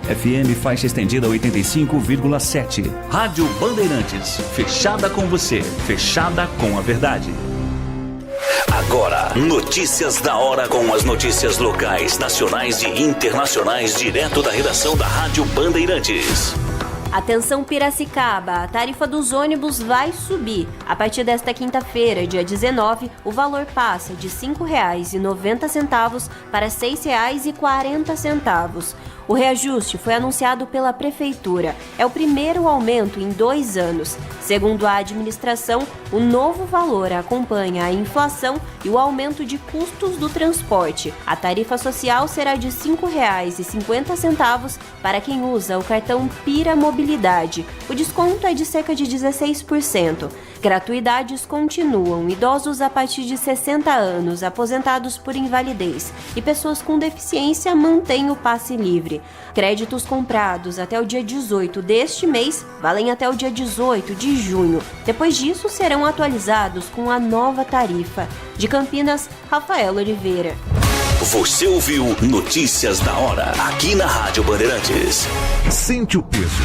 FM faixa estendida 85,7. Rádio Bandeirantes, fechada com você, fechada com a verdade. Agora, notícias da hora com as notícias locais, nacionais e internacionais, direto da redação da Rádio Bandeirantes. Atenção Piracicaba, a tarifa dos ônibus vai subir. A partir desta quinta-feira, dia 19, o valor passa de R$ 5,90 para R$ 6,40. O reajuste foi anunciado pela Prefeitura. É o primeiro aumento em 2 anos. Segundo a administração, o novo valor acompanha a inflação e o aumento de custos do transporte. A tarifa social será de R$ 5,50 para quem usa o cartão Pira Mobilidade. O desconto é de cerca de 16%. Gratuidades continuam. Idosos a partir de 60 anos, aposentados por invalidez e pessoas com deficiência mantêm o passe livre. Créditos comprados até o dia 18 deste mês valem até o dia 18 de junho. Depois disso, serão atualizados com a nova tarifa. De Campinas, Rafael Oliveira. Você ouviu Notícias da Hora, aqui na Rádio Bandeirantes. Sente o peso.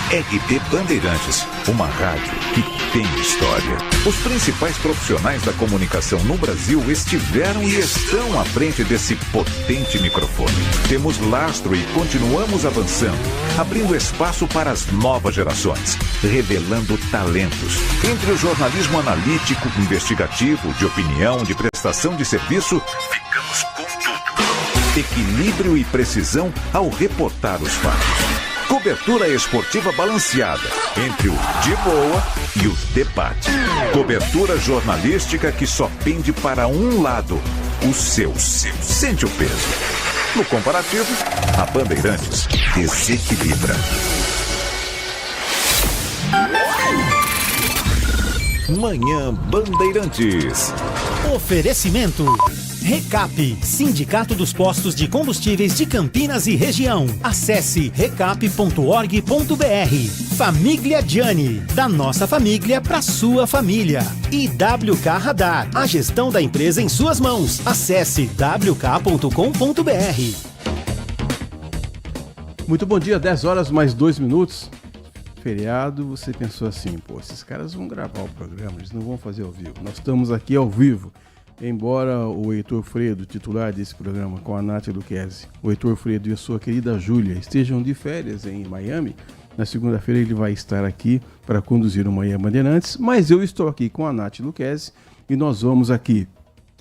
RP Bandeirantes, uma rádio que tem história. Os principais profissionais da comunicação no Brasil estiveram e estão à frente desse potente microfone. Temos lastro e continuamos avançando, abrindo espaço para as novas gerações, revelando talentos. Entre o jornalismo analítico, investigativo, de opinião, de prestação de serviço, ficamos com tudo. Equilíbrio e precisão ao reportar os fatos. Cobertura esportiva balanceada entre o de boa e o debate. Cobertura jornalística que só pende para um lado, o seu. Sente o peso. No comparativo, a Bandeirantes desequilibra. Manhã Bandeirantes. Oferecimento Recap, Sindicato dos Postos de Combustíveis de Campinas e Região. Acesse recap.org.br. Família Gianni, da nossa família para sua família. E WK Radar, a gestão da empresa em suas mãos. Acesse wk.com.br. Muito bom dia, 10 horas mais 2 minutos. Feriado, você pensou assim, pô, esses caras vão gravar o programa, eles não vão fazer ao vivo. Nós estamos aqui ao vivo. Embora o Heitor Fredo, titular desse programa, com a Nath Luquezzi, o Heitor Fredo e a sua querida Júlia estejam de férias em Miami, na segunda-feira ele vai estar aqui para conduzir o Manhã Bandeirantes, mas eu estou aqui com a Nath Luquezzi e nós vamos aqui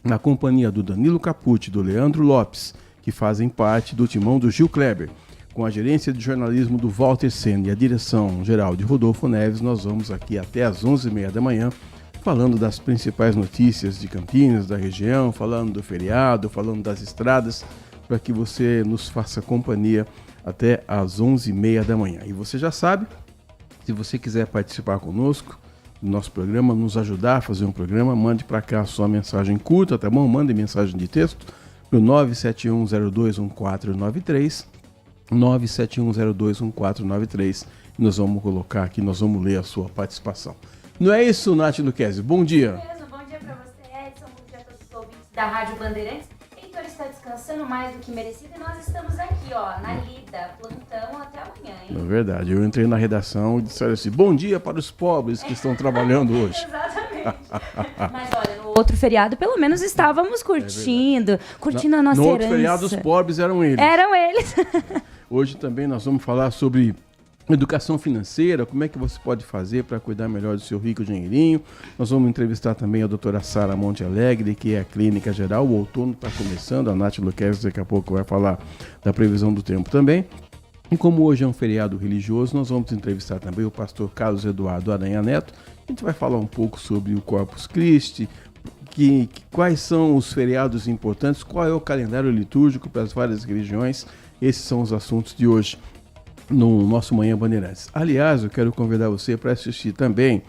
na companhia do Danilo Capucci, do Leandro Lopes, que fazem parte do timão do Gil Kleber, com a gerência de jornalismo do Walter Senna e a direção geral de Rodolfo Neves. Nós vamos aqui até às 11h30 da manhã, falando das principais notícias de Campinas, da região, falando do feriado, falando das estradas, para que você nos faça companhia até às 11h30 da manhã. E você já sabe, se você quiser participar conosco do nosso programa, nos ajudar a fazer um programa, mande para cá a sua mensagem curta, tá bom? Mande mensagem de texto para o 971021493, 971021493, e nós vamos colocar aqui, nós vamos ler a sua participação. Não é isso, Nath Luquezzi? Bom dia. Bom dia para você, Edson. Bom dia a todos os ouvintes da Rádio Bandeirantes. Heitor está descansando mais do que merecido e nós estamos aqui, ó, na lida, plantão até amanhã, hein? É verdade. Eu entrei na redação e disseram assim, bom dia para os pobres que estão trabalhando hoje. Exatamente. Mas olha, no outro feriado, pelo menos estávamos curtindo, curtindo a nossa herança. No outro feriado, os pobres eram eles. Eram eles. Hoje também nós vamos falar sobre educação financeira, como é que você pode fazer para cuidar melhor do seu rico dinheirinho. Nós vamos entrevistar também a doutora Sara Monte Alegre, que é a clínica geral. O outono está começando, a Nath Luquezzi daqui a pouco vai falar da previsão do tempo também. E como hoje é um feriado religioso, nós vamos entrevistar também o pastor Carlos Eduardo Aranha Neto. A gente vai falar um pouco sobre o Corpus Christi, quais são os feriados importantes, qual é o calendário litúrgico para as várias religiões. Esses são os assuntos de hoje no nosso Manhã Bandeirantes. Aliás, eu quero convidar você para assistir também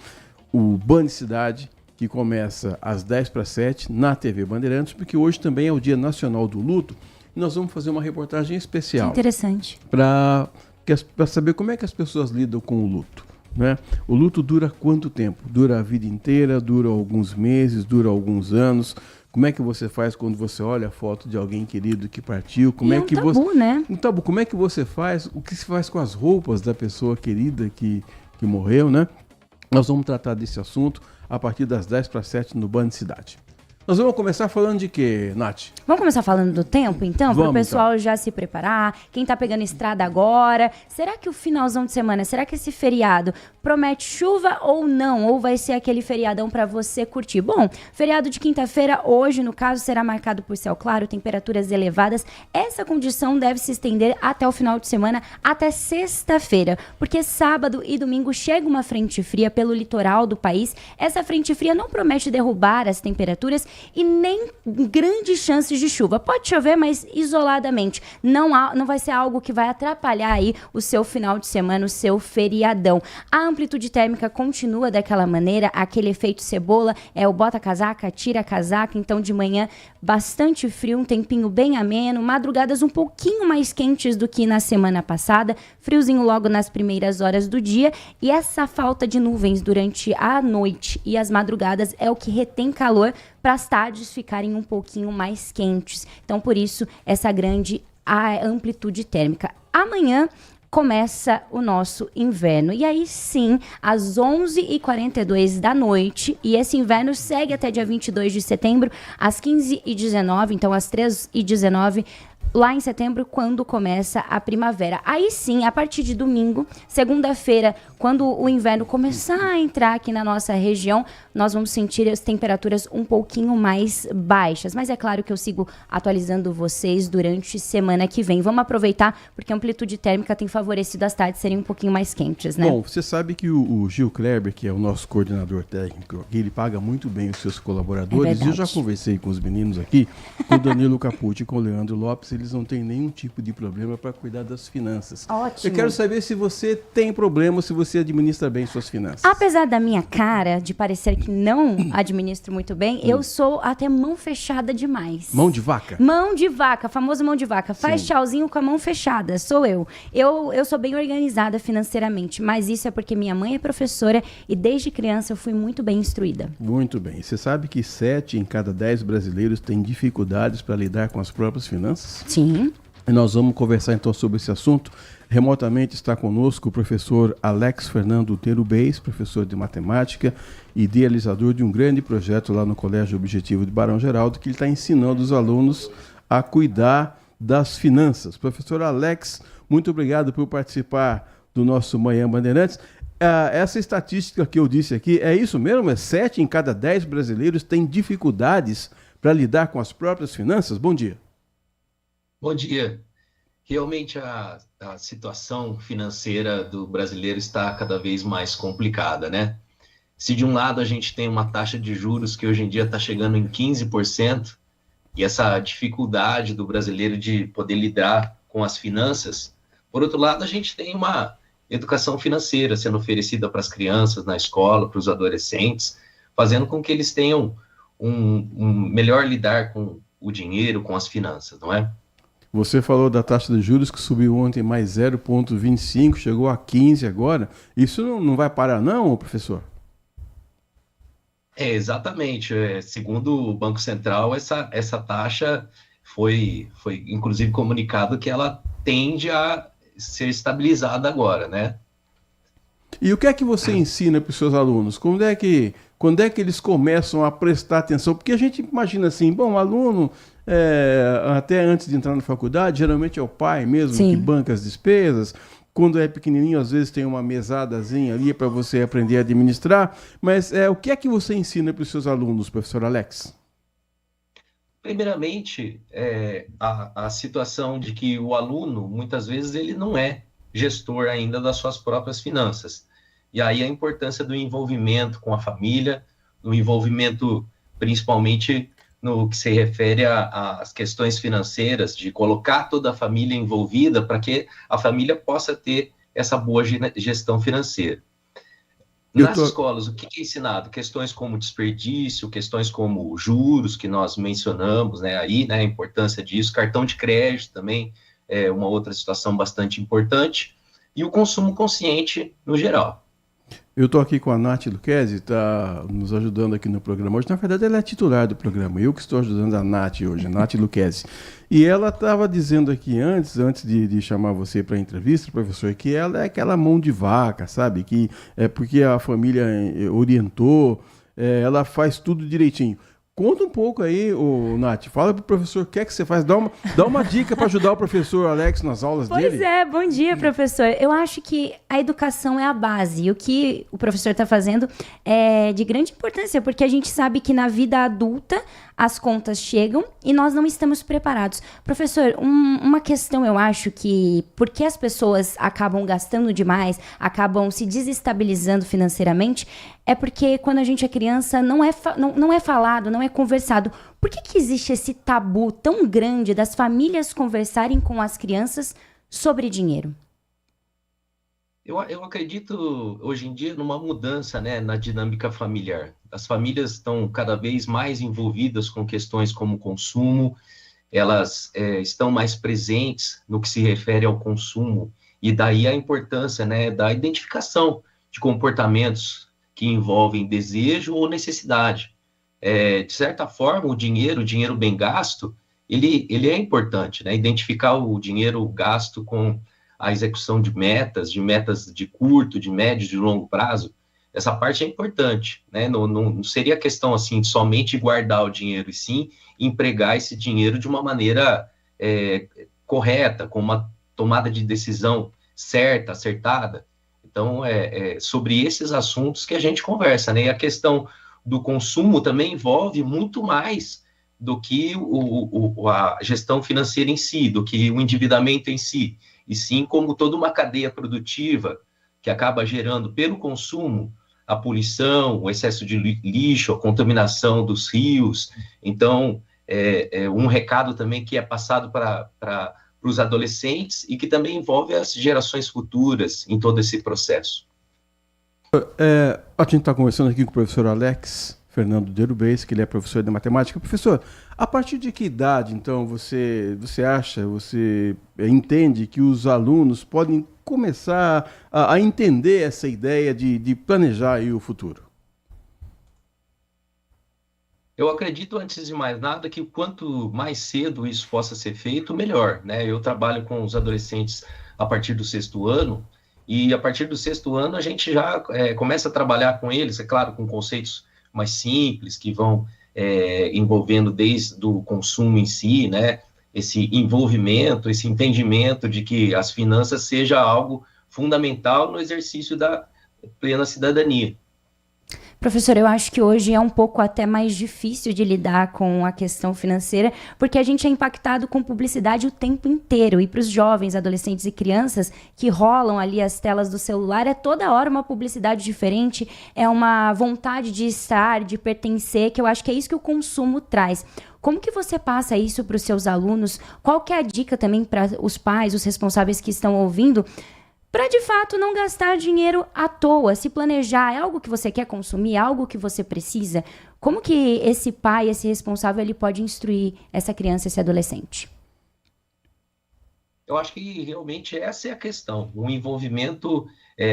o Band Cidade, que começa às 6:50 na TV Bandeirantes, porque hoje também é o Dia Nacional do Luto, e nós vamos fazer uma reportagem especial. Interessante. Para saber como é que as pessoas lidam com o luto, né? O luto dura quanto tempo? Dura a vida inteira, dura alguns meses, dura alguns anos. Como é que você faz quando você olha a foto de alguém querido que partiu? Como é que tabu, você... né? Um tabu. Como é que você faz? O que se faz com as roupas da pessoa querida que morreu, né? Nós vamos tratar desse assunto a partir das 10:07 no Band Cidade. Nós vamos começar falando de quê, Nath? Vamos começar falando do tempo, então? Para o pessoal já se preparar. Quem tá pegando estrada agora. Será que o finalzão de semana, será que esse feriado promete chuva ou não? Ou vai ser aquele feriadão para você curtir? Bom, feriado de quinta-feira, hoje, no caso, será marcado por céu claro, temperaturas elevadas. Essa condição deve se estender até o final de semana, até sexta-feira. Porque sábado e domingo chega uma frente fria pelo litoral do país. Essa frente fria não promete derrubar as temperaturas e nem grandes chances de chuva. Pode chover, mas isoladamente. Não vai ser algo que vai atrapalhar aí o seu final de semana, o seu feriadão. A amplitude térmica continua daquela maneira, aquele efeito cebola, o bota casaca, tira casaca, então de manhã bastante frio, um tempinho bem ameno, madrugadas um pouquinho mais quentes do que na semana passada, friozinho logo nas primeiras horas do dia, e essa falta de nuvens durante a noite e as madrugadas é o que retém calor para as tardes ficarem um pouquinho mais quentes. Então, por isso, essa grande amplitude térmica. Amanhã começa o nosso inverno. E aí sim, às 11h42 da noite, e esse inverno segue até dia 22 de setembro, às 15h19, então às 3h19, lá em setembro, quando começa a primavera. Aí sim, a partir de domingo, segunda-feira, quando o inverno começar a entrar aqui na nossa região, nós vamos sentir as temperaturas um pouquinho mais baixas. Mas é claro que eu sigo atualizando vocês durante semana que vem. Vamos aproveitar, porque a amplitude térmica tem favorecido as tardes serem um pouquinho mais quentes, né? Bom, você sabe que o Gil Kleber, que é o nosso coordenador técnico, ele paga muito bem os seus colaboradores. Eu já conversei com os meninos aqui, com o Danilo Capucci e com o Leandro Lopes, eles não têm nenhum tipo de problema para cuidar das finanças. Ótimo. Eu quero saber se você tem problema ou se você administra bem suas finanças. Apesar da minha cara de parecer que não administro muito bem, eu sou até mão fechada demais. Mão de vaca? Mão de vaca, famoso mão de vaca. Faz tchauzinho com a mão fechada, sou eu. Eu sou bem organizada financeiramente, mas isso é porque minha mãe é professora e desde criança eu fui muito bem instruída. Muito bem. Você sabe que 7 em cada 10 brasileiros têm dificuldades para lidar com as próprias finanças? Sim. E nós vamos conversar então sobre esse assunto. Remotamente está conosco o professor Alex Fernando Terubês, professor de matemática e idealizador de um grande projeto lá no Colégio Objetivo de Barão Geraldo, que ele está ensinando os alunos a cuidar das finanças. Professor Alex, muito obrigado por participar do nosso Manhã Bandeirantes. Essa estatística que eu disse aqui, é isso mesmo? 7 em cada 10 brasileiros têm dificuldades para lidar com as próprias finanças? Bom dia. Bom dia. Realmente a situação financeira do brasileiro está cada vez mais complicada, né? Se de um lado a gente tem uma taxa de juros que hoje em dia está chegando em 15%, e essa dificuldade do brasileiro de poder lidar com as finanças, por outro lado a gente tem uma educação financeira sendo oferecida para as crianças na escola, para os adolescentes, fazendo com que eles tenham um melhor lidar com o dinheiro, com as finanças, não é? Você falou da taxa de juros que subiu ontem mais 0,25, chegou a 15 agora. Isso não vai parar não, professor? Exatamente. Segundo o Banco Central, essa taxa foi inclusive comunicado que ela tende a ser estabilizada agora, né? E o que é que você ensina para os seus alunos? Quando é que eles começam a prestar atenção? Porque a gente imagina assim, bom, o aluno, até antes de entrar na faculdade, geralmente é o pai mesmo que banca as despesas. Quando é pequenininho, às vezes tem uma mesadazinha ali para você aprender a administrar. Mas o que é que você ensina para os seus alunos, professor Alex? Primeiramente, a situação de que o aluno, muitas vezes, ele não é gestor ainda das suas próprias finanças. E aí a importância do envolvimento com a família, do envolvimento principalmente no que se refere às questões financeiras, de colocar toda a família envolvida para que a família possa ter essa boa gestão financeira. Nas escolas, o que é ensinado? Questões como desperdício, questões como juros, que nós mencionamos, né, aí, né, a importância disso, cartão de crédito também é uma outra situação bastante importante, e o consumo consciente no geral. Eu estou aqui com a Nath Luquezzi, está nos ajudando aqui no programa hoje. Na verdade, ela é titular do programa. Eu que estou ajudando a Nath hoje, a Nath Luquezzi. E ela estava dizendo aqui antes de chamar você para a entrevista, professor, que ela é aquela mão de vaca, sabe? Que é porque a família orientou, ela faz tudo direitinho. Conta um pouco aí, Nath. Fala pro professor o que é que você faz. Dá uma dica para ajudar o professor Alex nas aulas dele. Pois é, bom dia, professor. Eu acho que a educação é a base. E o que o professor está fazendo é de grande importância, porque a gente sabe que na vida adulta as contas chegam e nós não estamos preparados. Professor, uma questão eu acho que por que as pessoas acabam gastando demais, acabam se desestabilizando financeiramente, é porque quando a gente é criança não é falado, não é conversado. Por que existe esse tabu tão grande das famílias conversarem com as crianças sobre dinheiro? Eu acredito, hoje em dia, numa mudança, né, na dinâmica familiar. As famílias estão cada vez mais envolvidas com questões como consumo, elas estão mais presentes no que se refere ao consumo, e daí a importância, né, da identificação de comportamentos que envolvem desejo ou necessidade. De certa forma, o dinheiro bem gasto, ele é importante, né? Identificar o dinheiro gasto com a execução de metas de curto, de médio, de longo prazo, essa parte é importante, né? Não seria questão, assim, de somente guardar o dinheiro, e sim empregar esse dinheiro de uma maneira correta, com uma tomada de decisão certa, acertada. Então, sobre esses assuntos que a gente conversa, né? E a questão do consumo também envolve muito mais do que a gestão financeira em si, do que o endividamento em si, e sim como toda uma cadeia produtiva que acaba gerando pelo consumo a poluição, o excesso de lixo, a contaminação dos rios. Então, um recado também que é passado para os adolescentes e que também envolve as gerações futuras em todo esse processo. A gente está conversando aqui com o professor Alex Fernando Derubês, que ele é professor de matemática. Professor, a partir de que idade, então, você entende que os alunos podem começar a entender essa ideia de planejar aí o futuro? Eu acredito, antes de mais nada, que quanto mais cedo isso possa ser feito, melhor, né? Eu trabalho com os adolescentes a partir do 6º ano, e a partir do 6º ano a gente já começa a trabalhar com eles, é claro, com conceitos mais simples, que vão envolvendo desde o consumo em si, né? Esse envolvimento, esse entendimento de que as finanças seja algo fundamental no exercício da plena cidadania. Professor, eu acho que hoje é um pouco até mais difícil de lidar com a questão financeira, porque a gente é impactado com publicidade o tempo inteiro. E para os jovens, adolescentes e crianças que rolam ali as telas do celular, é toda hora uma publicidade diferente, é uma vontade de estar, de pertencer, que eu acho que é isso que o consumo traz. Como que você passa isso para os seus alunos? Qual que é a dica também para os pais, os responsáveis que estão ouvindo, para de fato não gastar dinheiro à toa, se planejar? É algo que você quer consumir, é algo que você precisa? Como que esse pai, esse responsável, ele pode instruir essa criança, esse adolescente? Eu acho que realmente essa é a questão, o envolvimento,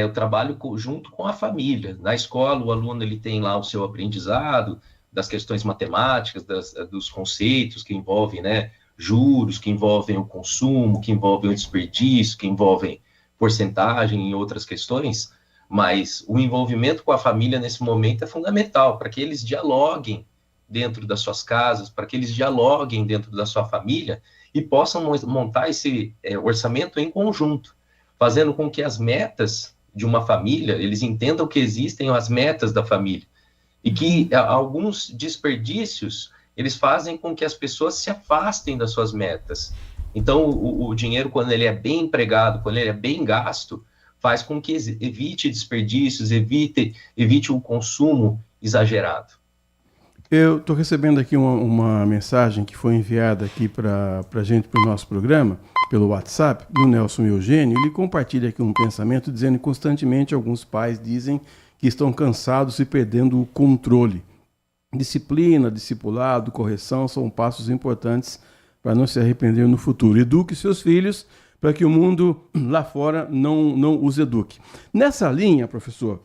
o trabalho junto com a família. Na escola, o aluno ele tem lá o seu aprendizado das questões matemáticas, dos conceitos que envolvem, né, juros, que envolvem o consumo, que envolvem o desperdício, que envolvem porcentagem e outras questões, mas o envolvimento com a família nesse momento é fundamental para que eles dialoguem dentro das suas casas, para que eles dialoguem dentro da sua família e possam montar esse orçamento em conjunto, fazendo com que as metas de uma família, eles entendam que existem as metas da família e que alguns desperdícios, eles fazem com que as pessoas se afastem das suas metas. Então, o dinheiro, quando ele é bem empregado, quando ele é bem gasto, faz com que evite desperdícios, evite o consumo exagerado. Eu estou recebendo aqui uma mensagem que foi enviada aqui para a gente, para o nosso programa, pelo WhatsApp, do Nelson Eugênio. Ele compartilha aqui um pensamento dizendo que constantemente alguns pais dizem que estão cansados e perdendo o controle. Disciplina, discipulado, correção são passos importantes para não se arrepender no futuro. Eduque seus filhos para que o mundo lá fora não os eduque. Nessa linha, professor,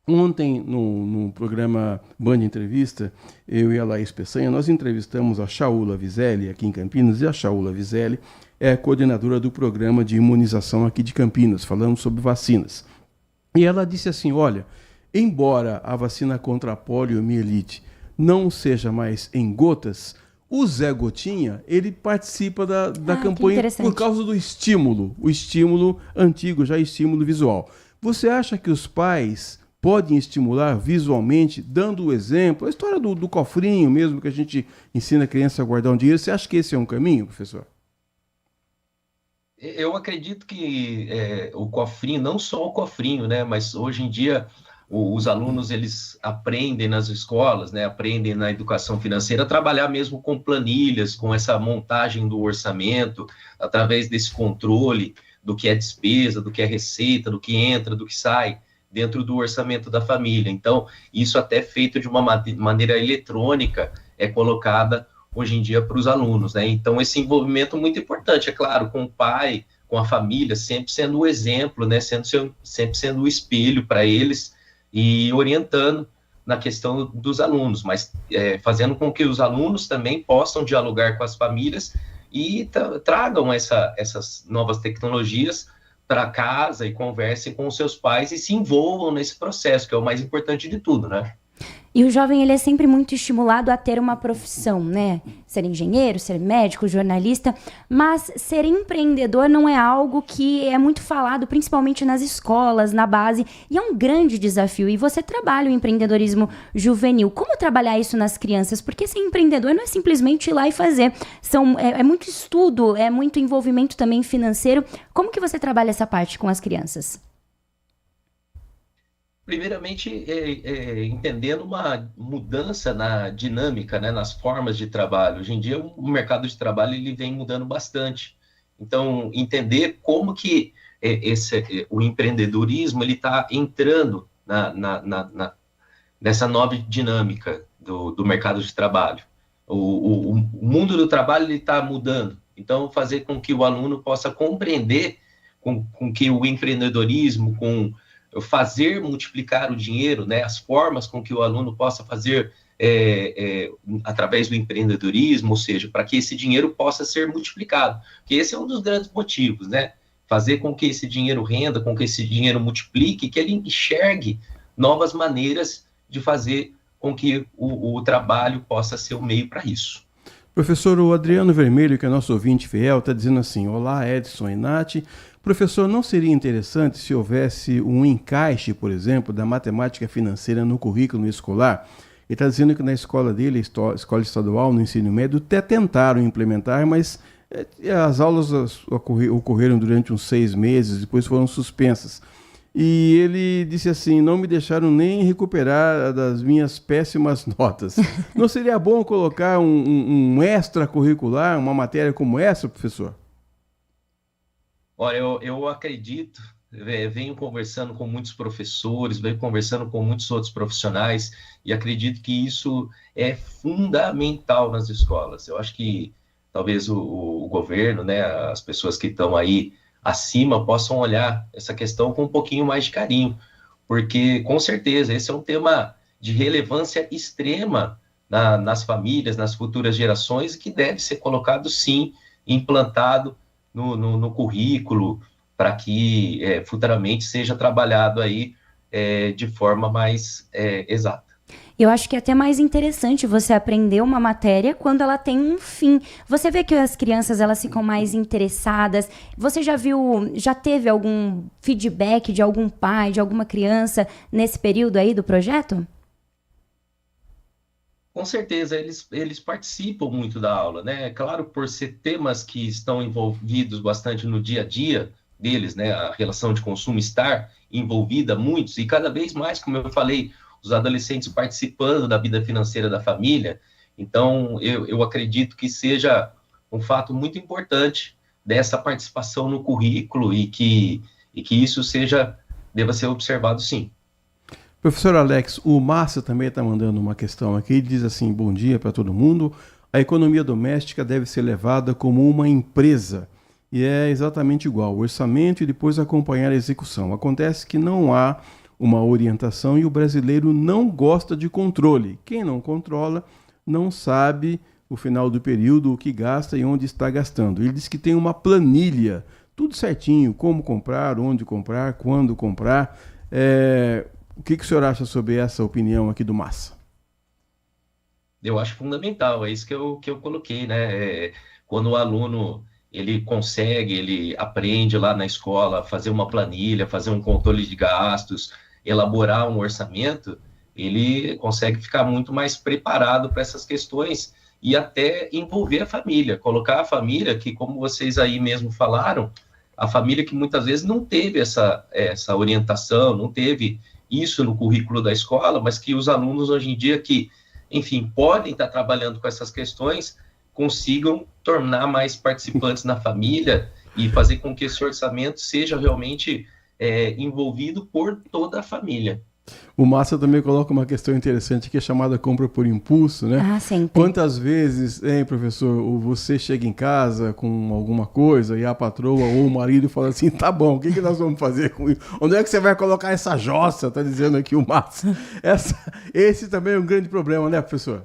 Ontem, no programa Band Entrevista, eu e a Laís Peçanha, nós entrevistamos a Shaula Vizelli, aqui em Campinas, e a Shaula Vizelli é a coordenadora do programa de imunização aqui de Campinas, falando sobre vacinas. E ela disse assim, olha, embora a vacina contra a poliomielite não seja mais em gotas, o Zé Gotinha, ele participa da campanha por causa do estímulo, o estímulo antigo, já estímulo visual. Você acha que os pais podem estimular visualmente, dando o exemplo, a história do cofrinho mesmo, que a gente ensina a criança a guardar um dinheiro, você acha que esse é um caminho, professor? Eu acredito que o cofrinho, não só o cofrinho, né, mas hoje em dia os alunos eles aprendem nas escolas, né, aprendem na educação financeira a trabalhar mesmo com planilhas, com essa montagem do orçamento, através desse controle do que é despesa, do que é receita, do que entra, do que sai dentro do orçamento da família. Então, isso até feito de uma maneira eletrônica é colocada hoje em dia para os alunos, né? Então, esse envolvimento é muito importante, é claro, com o pai, com a família, sempre sendo o exemplo, né? Sempre sendo o espelho para eles e orientando na questão dos alunos, mas fazendo com que os alunos também possam dialogar com as famílias e tragam essas novas tecnologias para casa e conversem com os seus pais e se envolvam nesse processo, que é o mais importante de tudo, né? E o jovem, ele é sempre muito estimulado a ter uma profissão, né? Ser engenheiro, ser médico, jornalista, mas ser empreendedor não é algo que é muito falado, principalmente nas escolas, na base, e é um grande desafio. E você trabalha o empreendedorismo juvenil. Como trabalhar isso nas crianças? Porque ser empreendedor não é simplesmente ir lá e fazer. É muito estudo, é muito envolvimento também financeiro. Como que você trabalha essa parte com as crianças? Primeiramente, entendendo uma mudança na dinâmica, né, nas formas de trabalho. Hoje em dia, o mercado de trabalho ele vem mudando bastante. Então, entender como que o empreendedorismo está entrando nessa nova dinâmica do mercado de trabalho. O mundo do trabalho está mudando. Então, fazer com que o aluno possa compreender com que o empreendedorismo, com fazer multiplicar o dinheiro, né, as formas com que o aluno possa fazer através do empreendedorismo, ou seja, para que esse dinheiro possa ser multiplicado, que esse é um dos grandes motivos, né, fazer com que esse dinheiro renda, com que esse dinheiro multiplique, que ele enxergue novas maneiras de fazer com que o trabalho possa ser o meio para isso. Professor, o Adriano Vermelho, que é nosso ouvinte fiel, está dizendo assim, olá Edson e Nath, professor, não seria interessante se houvesse um encaixe, por exemplo, da matemática financeira no currículo escolar? Ele está dizendo que na escola dele, escola estadual, no ensino médio, até tentaram implementar, mas as aulas ocorreram durante uns 6 meses, depois foram suspensas. E ele disse assim, não me deixaram nem recuperar das minhas péssimas notas. Não seria bom colocar um extracurricular, uma matéria como essa, professor? Olha, eu acredito, venho conversando com muitos professores, venho conversando com muitos outros profissionais e acredito que isso é fundamental nas escolas. Eu acho que talvez o governo, né, as pessoas que estão aí acima possam olhar essa questão com um pouquinho mais de carinho, porque com certeza esse é um tema de relevância extrema nas famílias, nas futuras gerações, que deve ser colocado sim, implantado no currículo, para que futuramente seja trabalhado aí de forma mais exata. Eu acho que é até mais interessante você aprender uma matéria quando ela tem um fim. Você vê que as crianças elas ficam mais interessadas. Você já teve algum feedback de algum pai, de alguma criança nesse período aí do projeto? Com certeza, eles participam muito da aula, né? Claro, por ser temas que estão envolvidos bastante no dia a dia deles, né? A relação de consumo estar envolvida muitos, e cada vez mais, como eu falei, os adolescentes participando da vida financeira da família. Então, eu acredito que seja um fato muito importante dessa participação no currículo e que isso deva ser observado sim. Professor Alex, o Márcio também está mandando uma questão aqui, diz assim, bom dia para todo mundo, a economia doméstica deve ser levada como uma empresa, e é exatamente igual, o orçamento e depois acompanhar a execução. Acontece que não há uma orientação, e o brasileiro não gosta de controle. Quem não controla não sabe o final do período, o que gasta e onde está gastando. Ele diz que tem uma planilha, tudo certinho, como comprar, onde comprar, quando comprar. O que o senhor acha sobre essa opinião aqui do Massa? Eu acho fundamental, é isso que eu coloquei, né? Quando o aluno ele consegue, ele aprende lá na escola a fazer uma planilha, fazer um controle de gastos, elaborar um orçamento, ele consegue ficar muito mais preparado para essas questões e até envolver a família, colocar a família, que como vocês aí mesmo falaram, a família que muitas vezes não teve essa orientação, não teve isso no currículo da escola, mas que os alunos hoje em dia que, enfim, podem estar trabalhando com essas questões, consigam tornar mais participantes na família e fazer com que esse orçamento seja realmente envolvido por toda a família. O Massa também coloca uma questão interessante que é chamada compra por impulso, né? Ah, sempre. Quantas vezes, professor, você chega em casa com alguma coisa e a patroa ou o marido fala assim, tá bom, o que nós vamos fazer com isso? Onde é que você vai colocar essa jossa? Tá dizendo aqui o Massa. Esse também é um grande problema, né, professor?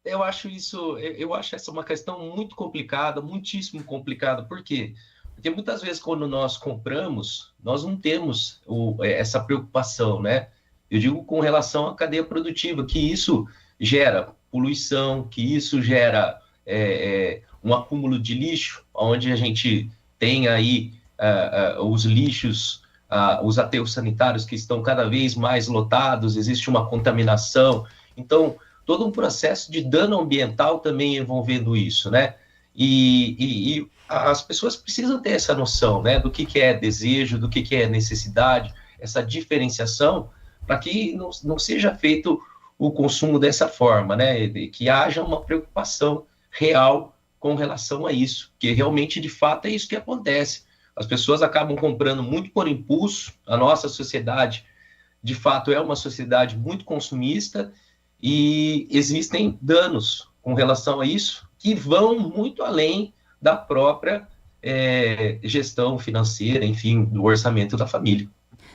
Eu acho essa uma questão muito complicada, muitíssimo complicada. Por quê? Porque muitas vezes quando nós compramos, nós não temos essa preocupação, né? Eu digo com relação à cadeia produtiva, que isso gera poluição, que isso gera um acúmulo de lixo, onde a gente tem aí os lixos, os aterros sanitários que estão cada vez mais lotados, existe uma contaminação. Então, todo um processo de dano ambiental também envolvendo isso, né? E as pessoas precisam ter essa noção, né, do que é desejo, do que é necessidade, essa diferenciação, para que não seja feito o consumo dessa forma, né, que haja uma preocupação real com relação a isso, que realmente, de fato, é isso que acontece. As pessoas acabam comprando muito por impulso, a nossa sociedade, de fato, é uma sociedade muito consumista, e existem danos com relação a isso que vão muito além da própria gestão financeira, enfim, do orçamento da família.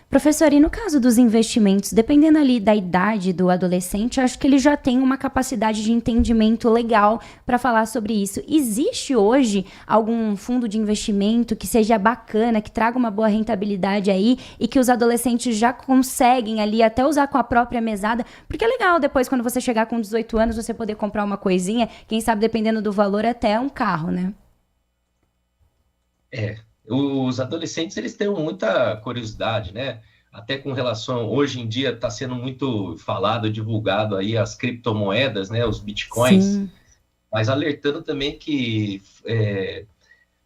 Professor, e no caso dos investimentos, dependendo ali da idade do adolescente, acho que ele já tem uma capacidade de entendimento legal para falar sobre isso. Existe hoje algum fundo de investimento que seja bacana, que traga uma boa rentabilidade aí e que os adolescentes já conseguem ali até usar com a própria mesada? Porque é legal depois, quando você chegar com 18 anos, você poder comprar uma coisinha, quem sabe dependendo do valor, até um carro, né? Os adolescentes, eles têm muita curiosidade, né? Até com relação, hoje em dia está sendo muito falado, divulgado aí as criptomoedas, né? Os bitcoins. Sim. Mas alertando também que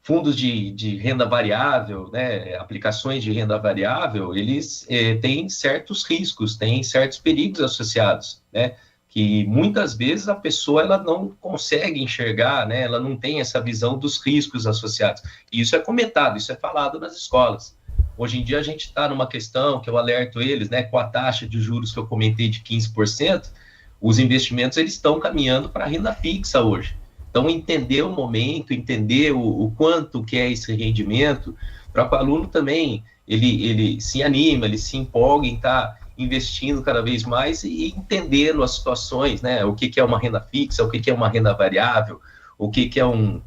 fundos de renda variável, né? Aplicações de renda variável, eles têm certos riscos, têm certos perigos associados, né? Que muitas vezes a pessoa ela não consegue enxergar, né? Ela não tem essa visão dos riscos associados. E isso é comentado, isso é falado nas escolas. Hoje em dia a gente está numa questão que eu alerto eles, né? Com a taxa de juros que eu comentei de 15%, os investimentos eles estão caminhando para a renda fixa hoje. Então, entender o momento, entender o quanto que é esse rendimento, para que o aluno também ele se anima, ele se empolga em estar investindo cada vez mais e entendendo as situações, né? O que é uma renda fixa, o que é uma renda variável, o que é um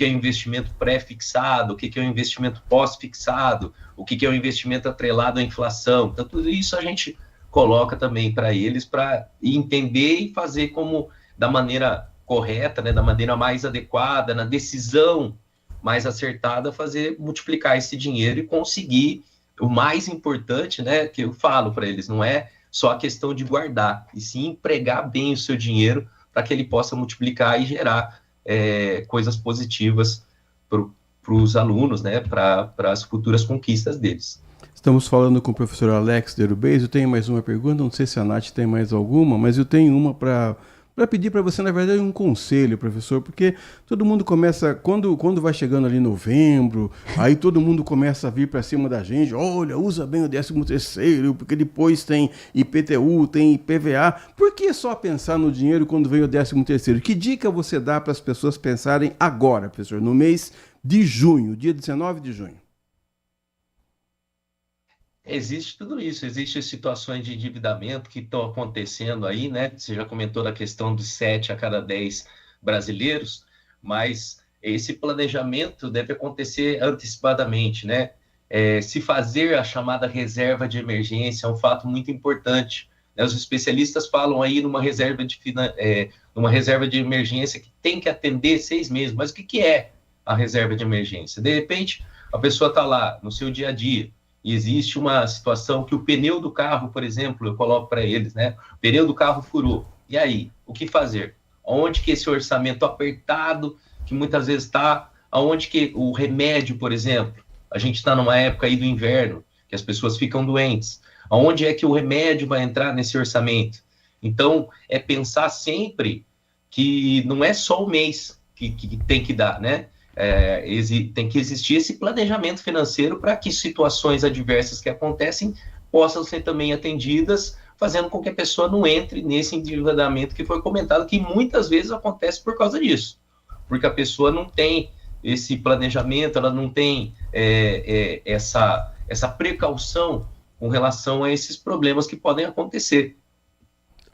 investimento pré-fixado, o que é um investimento pós-fixado, o que é um investimento atrelado à inflação. Então, tudo isso a gente coloca também para eles, para entender e fazer da maneira correta, né? Da maneira mais adequada, na decisão mais acertada, multiplicar esse dinheiro e conseguir. O mais importante, né, que eu falo para eles, não é só a questão de guardar, e sim empregar bem o seu dinheiro para que ele possa multiplicar e gerar coisas positivas para os alunos, né, para as futuras conquistas deles. Estamos falando com o professor Alex Derubez. Eu tenho mais uma pergunta, não sei se a Nath tem mais alguma, mas eu tenho uma para pedir para você, na verdade, um conselho, professor, porque todo mundo começa, quando vai chegando ali novembro, aí todo mundo começa a vir para cima da gente, olha, usa bem o 13º, porque depois tem IPTU, tem IPVA. Por que só pensar no dinheiro quando vem o 13º? Que dica você dá para as pessoas pensarem agora, professor, no mês de junho, dia 19 de junho? Existe tudo isso, existem situações de endividamento que estão acontecendo aí, né? Você já comentou da questão dos 7 a cada 10 brasileiros, mas esse planejamento deve acontecer antecipadamente, né? Se fazer a chamada reserva de emergência é um fato muito importante, né? Os especialistas falam aí numa reserva de emergência que tem que atender 6 meses, mas o que é a reserva de emergência? De repente, a pessoa está lá no seu dia a dia, e existe uma situação que o pneu do carro, por exemplo, eu coloco para eles, né? O pneu do carro furou. E aí, o que fazer? Onde que esse orçamento apertado, que muitas vezes está, aonde que o remédio, por exemplo, a gente está numa época aí do inverno, que as pessoas ficam doentes. Aonde é que o remédio vai entrar nesse orçamento? Então, é pensar sempre que não é só o mês que tem que dar, né? Tem que existir esse planejamento financeiro para que situações adversas que acontecem possam ser também atendidas, fazendo com que a pessoa não entre nesse endividamento que foi comentado, que muitas vezes acontece por causa disso, porque a pessoa não tem esse planejamento, ela não tem essa precaução com relação a esses problemas que podem acontecer.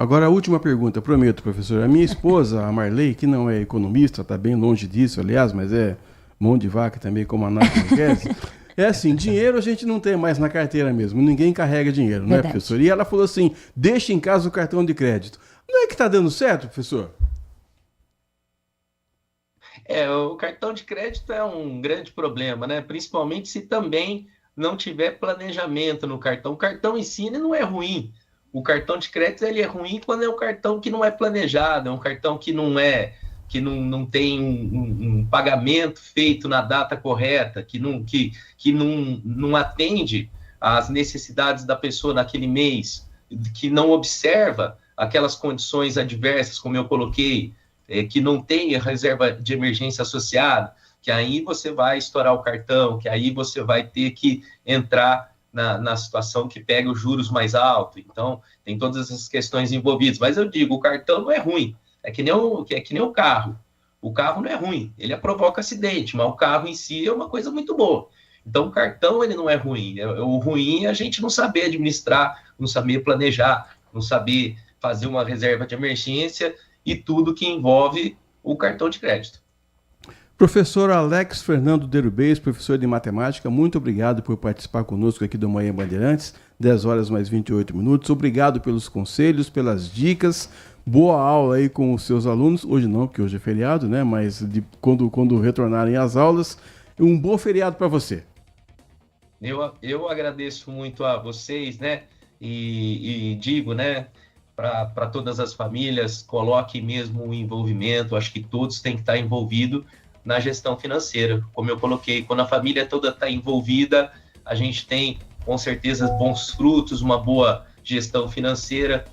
Agora, a última pergunta, prometo, professor. A minha esposa, a Marley, que não é economista, está bem longe disso, aliás, mas é mão de vaca também, como a Nath Guedes. É assim, dinheiro a gente não tem mais na carteira mesmo, ninguém carrega dinheiro, não é, professor? E ela falou assim, deixa em casa o cartão de crédito. Não é que está dando certo, professor? O cartão de crédito é um grande problema, né? Principalmente se também não tiver planejamento no cartão. O cartão em si não é ruim. O cartão de crédito ele é ruim quando é um cartão que não é planejado, é um cartão que não tem um pagamento feito na data correta, que não atende às necessidades da pessoa naquele mês, que não observa aquelas condições adversas, como eu coloquei, que não tem a reserva de emergência associada, que aí você vai estourar o cartão, que aí você vai ter que entrar na situação que pega os juros mais altos. Então, tem todas essas questões envolvidas. Mas eu digo, o cartão não é ruim. É que nem o carro. O carro não é ruim. Ele provoca acidente, mas o carro em si é uma coisa muito boa. Então, o cartão ele não é ruim. O ruim é a gente não saber administrar, não saber planejar, não saber fazer uma reserva de emergência e tudo que envolve o cartão de crédito. Professor Alex Fernando Derubês, professor de matemática, muito obrigado por participar conosco aqui do Manhã Bandeirantes, 10 horas mais 28 minutos. Obrigado pelos conselhos, pelas dicas. Boa aula aí com os seus alunos. Hoje não, porque hoje é feriado, né? Mas quando retornarem às aulas, um bom feriado para você. Eu agradeço muito a vocês, né? E digo, né? Para todas as famílias, coloque mesmo o envolvimento. Acho que todos têm que estar envolvidos na gestão financeira, como eu coloquei, quando a família toda está envolvida, a gente tem, com certeza, bons frutos, uma boa gestão financeira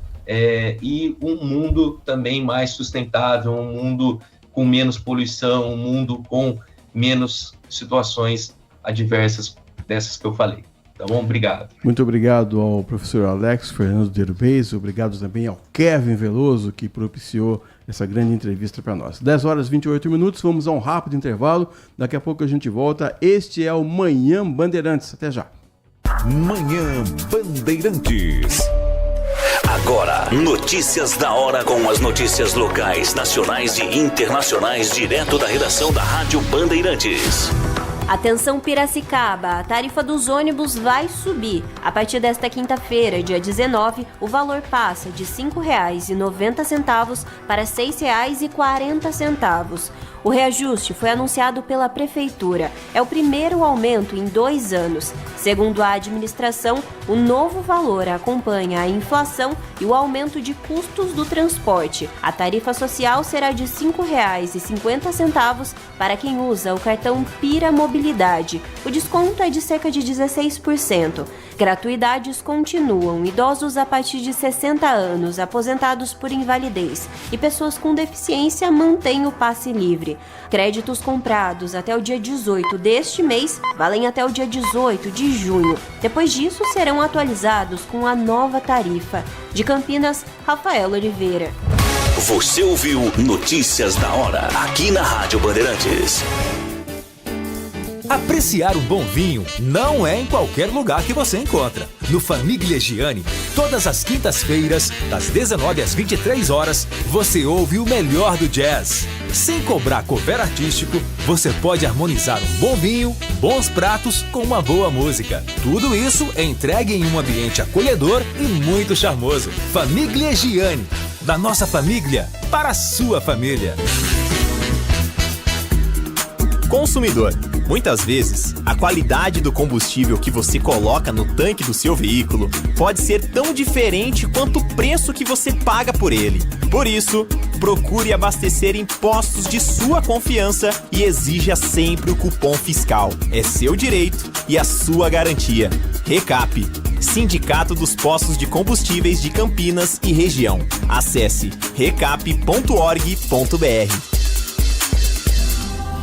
e um mundo também mais sustentável, um mundo com menos poluição, um mundo com menos situações adversas dessas que eu falei. Tá bom? Obrigado. Muito obrigado ao professor Alex Fernando Derubês, obrigado também ao Kevin Veloso, que propiciou essa grande entrevista para nós. 10 horas e 28 minutos, vamos a um rápido intervalo, daqui a pouco a gente volta. Este é o Manhã Bandeirantes, até já. Manhã Bandeirantes. Agora, notícias da hora com as notícias locais, nacionais e internacionais, direto da redação da Rádio Bandeirantes. Atenção Piracicaba, a tarifa dos ônibus vai subir. A partir desta quinta-feira, dia 19, o valor passa de R$ 5,90 para R$ 6,40. O reajuste foi anunciado pela Prefeitura. É o primeiro aumento em 2 anos. Segundo a administração, o novo valor acompanha a inflação e o aumento de custos do transporte. A tarifa social será de R$ 5,50 para quem usa o cartão Pira Mobilidade. O desconto é de cerca de 16%. Gratuidades continuam. Idosos a partir de 60 anos, aposentados por invalidez e pessoas com deficiência mantêm o passe livre. Créditos comprados até o dia 18 deste mês valem até o dia 18 de junho. Depois disso, serão atualizados com a nova tarifa. De Campinas, Rafael Oliveira. Você ouviu Notícias da Hora, aqui na Rádio Bandeirantes. Apreciar um bom vinho não é em qualquer lugar que você encontra. No Famiglia Giani, todas as quintas-feiras, das 19 às 23 horas, você ouve o melhor do jazz. Sem cobrar cover artístico, você pode harmonizar um bom vinho, bons pratos com uma boa música. Tudo isso é entregue em um ambiente acolhedor e muito charmoso. Famiglia Giani, da nossa família para a sua família. Consumidor, muitas vezes, a qualidade do combustível que você coloca no tanque do seu veículo pode ser tão diferente quanto o preço que você paga por ele. Por isso, procure abastecer em postos de sua confiança e exija sempre o cupom fiscal. É seu direito e a sua garantia. Recap, Sindicato dos Postos de Combustíveis de Campinas e Região. Acesse recap.org.br.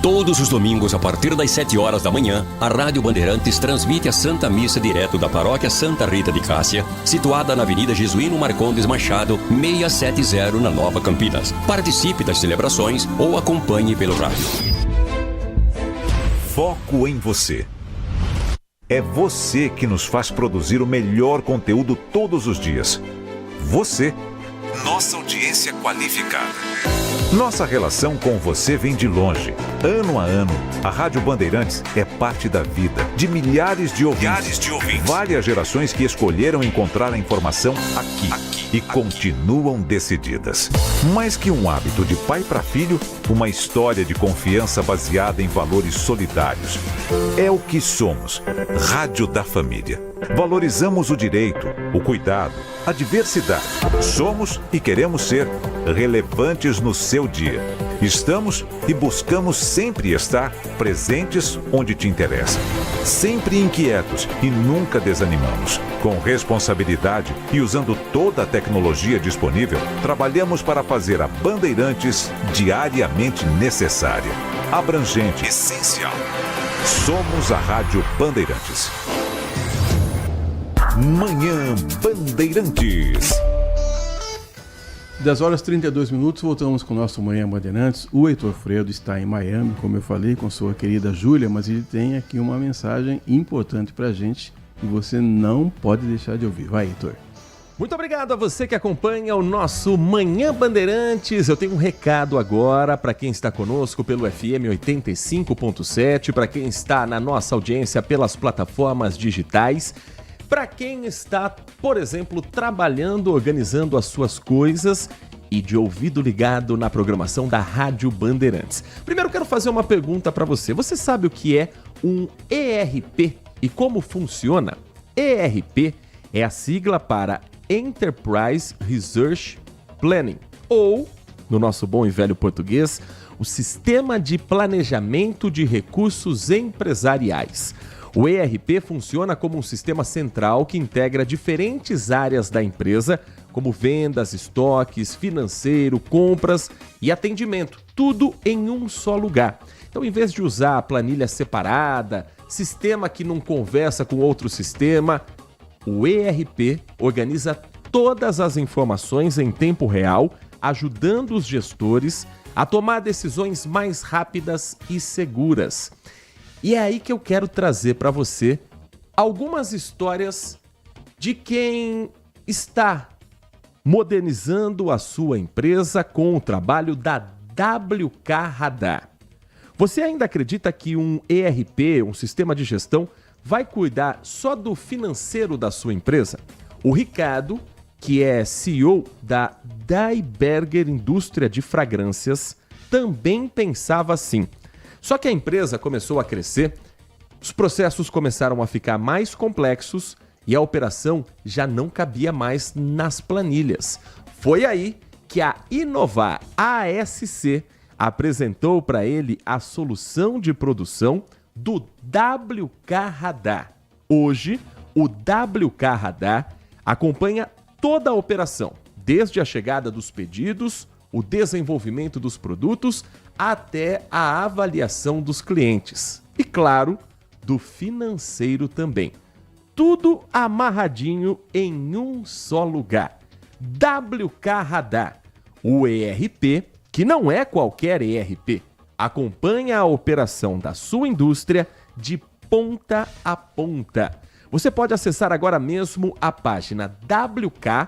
Todos os domingos, a partir das 7 horas da manhã, a Rádio Bandeirantes transmite a Santa Missa direto da Paróquia Santa Rita de Cássia, situada na Avenida Jesuíno Marcondes Machado, 670, na Nova Campinas. Participe das celebrações ou acompanhe pelo rádio. Foco em você. É você que nos faz produzir o melhor conteúdo todos os dias. Você, nossa audiência qualificada. Nossa relação com você vem de longe. Ano a ano, a Rádio Bandeirantes é parte da vida de milhares de ouvintes. Várias gerações que escolheram encontrar a informação aqui e continuam decididas. Mais que um hábito de pai para filho, uma história de confiança baseada em valores solidários. É o que somos. Rádio da Família. Valorizamos o direito, o cuidado, a diversidade. Somos e queremos ser relevantes no seu dia. Estamos e buscamos sempre estar presentes onde te interessa. Sempre inquietos e nunca desanimamos. Com responsabilidade e usando toda a tecnologia disponível, trabalhamos para fazer a Bandeirantes diariamente necessária, abrangente, essencial. Somos a Rádio Bandeirantes. Manhã Bandeirantes. 10 horas e 32 minutos, voltamos com o nosso Manhã Bandeirantes. O Heitor Fredo está em Miami, como eu falei, com sua querida Júlia, mas ele tem aqui uma mensagem importante pra gente e você não pode deixar de ouvir. Vai, Heitor. Muito obrigado a você que acompanha o nosso Manhã Bandeirantes. Eu tenho um recado agora para quem está conosco pelo FM 85.7, para quem está na nossa audiência pelas plataformas digitais. Para quem está, por exemplo, trabalhando, organizando as suas coisas e de ouvido ligado na programação da Rádio Bandeirantes. Primeiro quero fazer uma pergunta para você. Você sabe o que é um ERP e como funciona? ERP é a sigla para Enterprise Resource Planning, ou, no nosso bom e velho português, o Sistema de Planejamento de Recursos Empresariais. O ERP funciona como um sistema central que integra diferentes áreas da empresa, como vendas, estoques, financeiro, compras e atendimento, tudo em um só lugar. Então, em vez de usar a planilha separada, sistema que não conversa com outro sistema, o ERP organiza todas as informações em tempo real, ajudando os gestores a tomar decisões mais rápidas e seguras. E é aí que eu quero trazer para você algumas histórias de quem está modernizando a sua empresa com o trabalho da WK Radar. Você ainda acredita que um ERP, um sistema de gestão, vai cuidar só do financeiro da sua empresa? O Ricardo, que é CEO da Daiberger Indústria de Fragrâncias, também pensava assim. Só que a empresa começou a crescer, os processos começaram a ficar mais complexos e a operação já não cabia mais nas planilhas. Foi aí que a Inovar ASC apresentou para ele a solução de produção do WK Radar. Hoje, o WK Radar acompanha toda a operação, desde a chegada dos pedidos, o desenvolvimento dos produtos, até a avaliação dos clientes. E, claro, do financeiro também. Tudo amarradinho em um só lugar. WK Radar, o ERP, que não é qualquer ERP, acompanha a operação da sua indústria de ponta a ponta. Você pode acessar agora mesmo a página wk.com.br.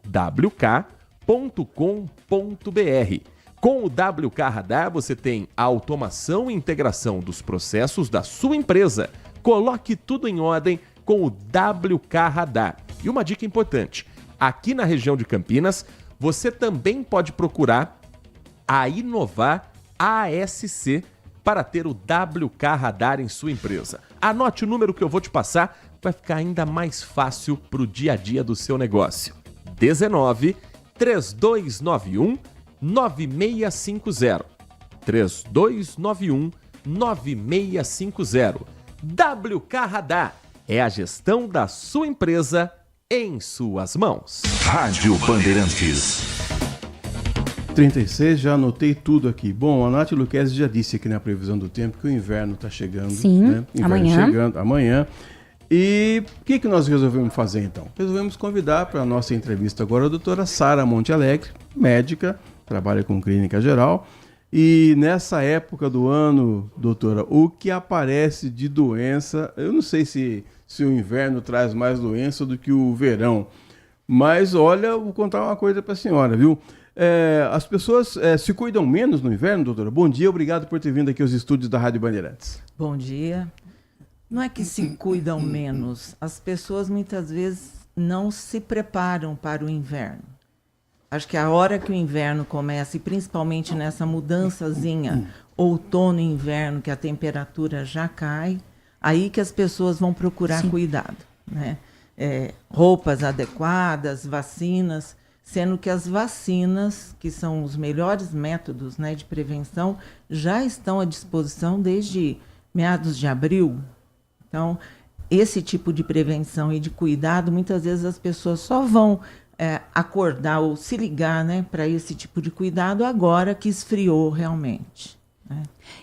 wk.com.br. Com o WK Radar, você tem a automação e integração dos processos da sua empresa. Coloque tudo em ordem com o WK Radar. E uma dica importante, aqui na região de Campinas, você também pode procurar a Inovar ASC para ter o WK Radar em sua empresa. Anote o número que eu vou te passar, vai ficar ainda mais fácil para o dia a dia do seu negócio. 19 3291 9650. 3291 9650. WK Radar é a gestão da sua empresa em suas mãos. Rádio Bandeirantes. 36, já anotei tudo aqui. Bom, a Nath Luquezzi já disse aqui na previsão do tempo que o inverno está chegando. Sim, né? Inverno amanhã. Chegando amanhã. E o que nós resolvemos fazer então? Resolvemos convidar para a nossa entrevista agora a doutora Sara Montealegre, médica, trabalha com clínica geral. E nessa época do ano, doutora, o que aparece de doença, eu não sei se o inverno traz mais doença do que o verão, mas olha, vou contar uma coisa para a senhora, viu? As pessoas se cuidam menos no inverno, doutora? Bom dia, obrigado por ter vindo aqui aos estúdios da Rádio Bandeirantes. Bom dia. Não é que se cuidam menos, as pessoas muitas vezes não se preparam para o inverno. Acho que a hora que o inverno começa, e principalmente nessa mudançazinha, outono e inverno, que a temperatura já cai, aí que as pessoas vão procurar cuidado, né? Roupas adequadas, vacinas, sendo que as vacinas, que são os melhores métodos, né, de prevenção, já estão à disposição desde meados de abril. Então, esse tipo de prevenção e de cuidado, muitas vezes as pessoas só vão acordar ou se ligar, né, para esse tipo de cuidado agora que esfriou realmente.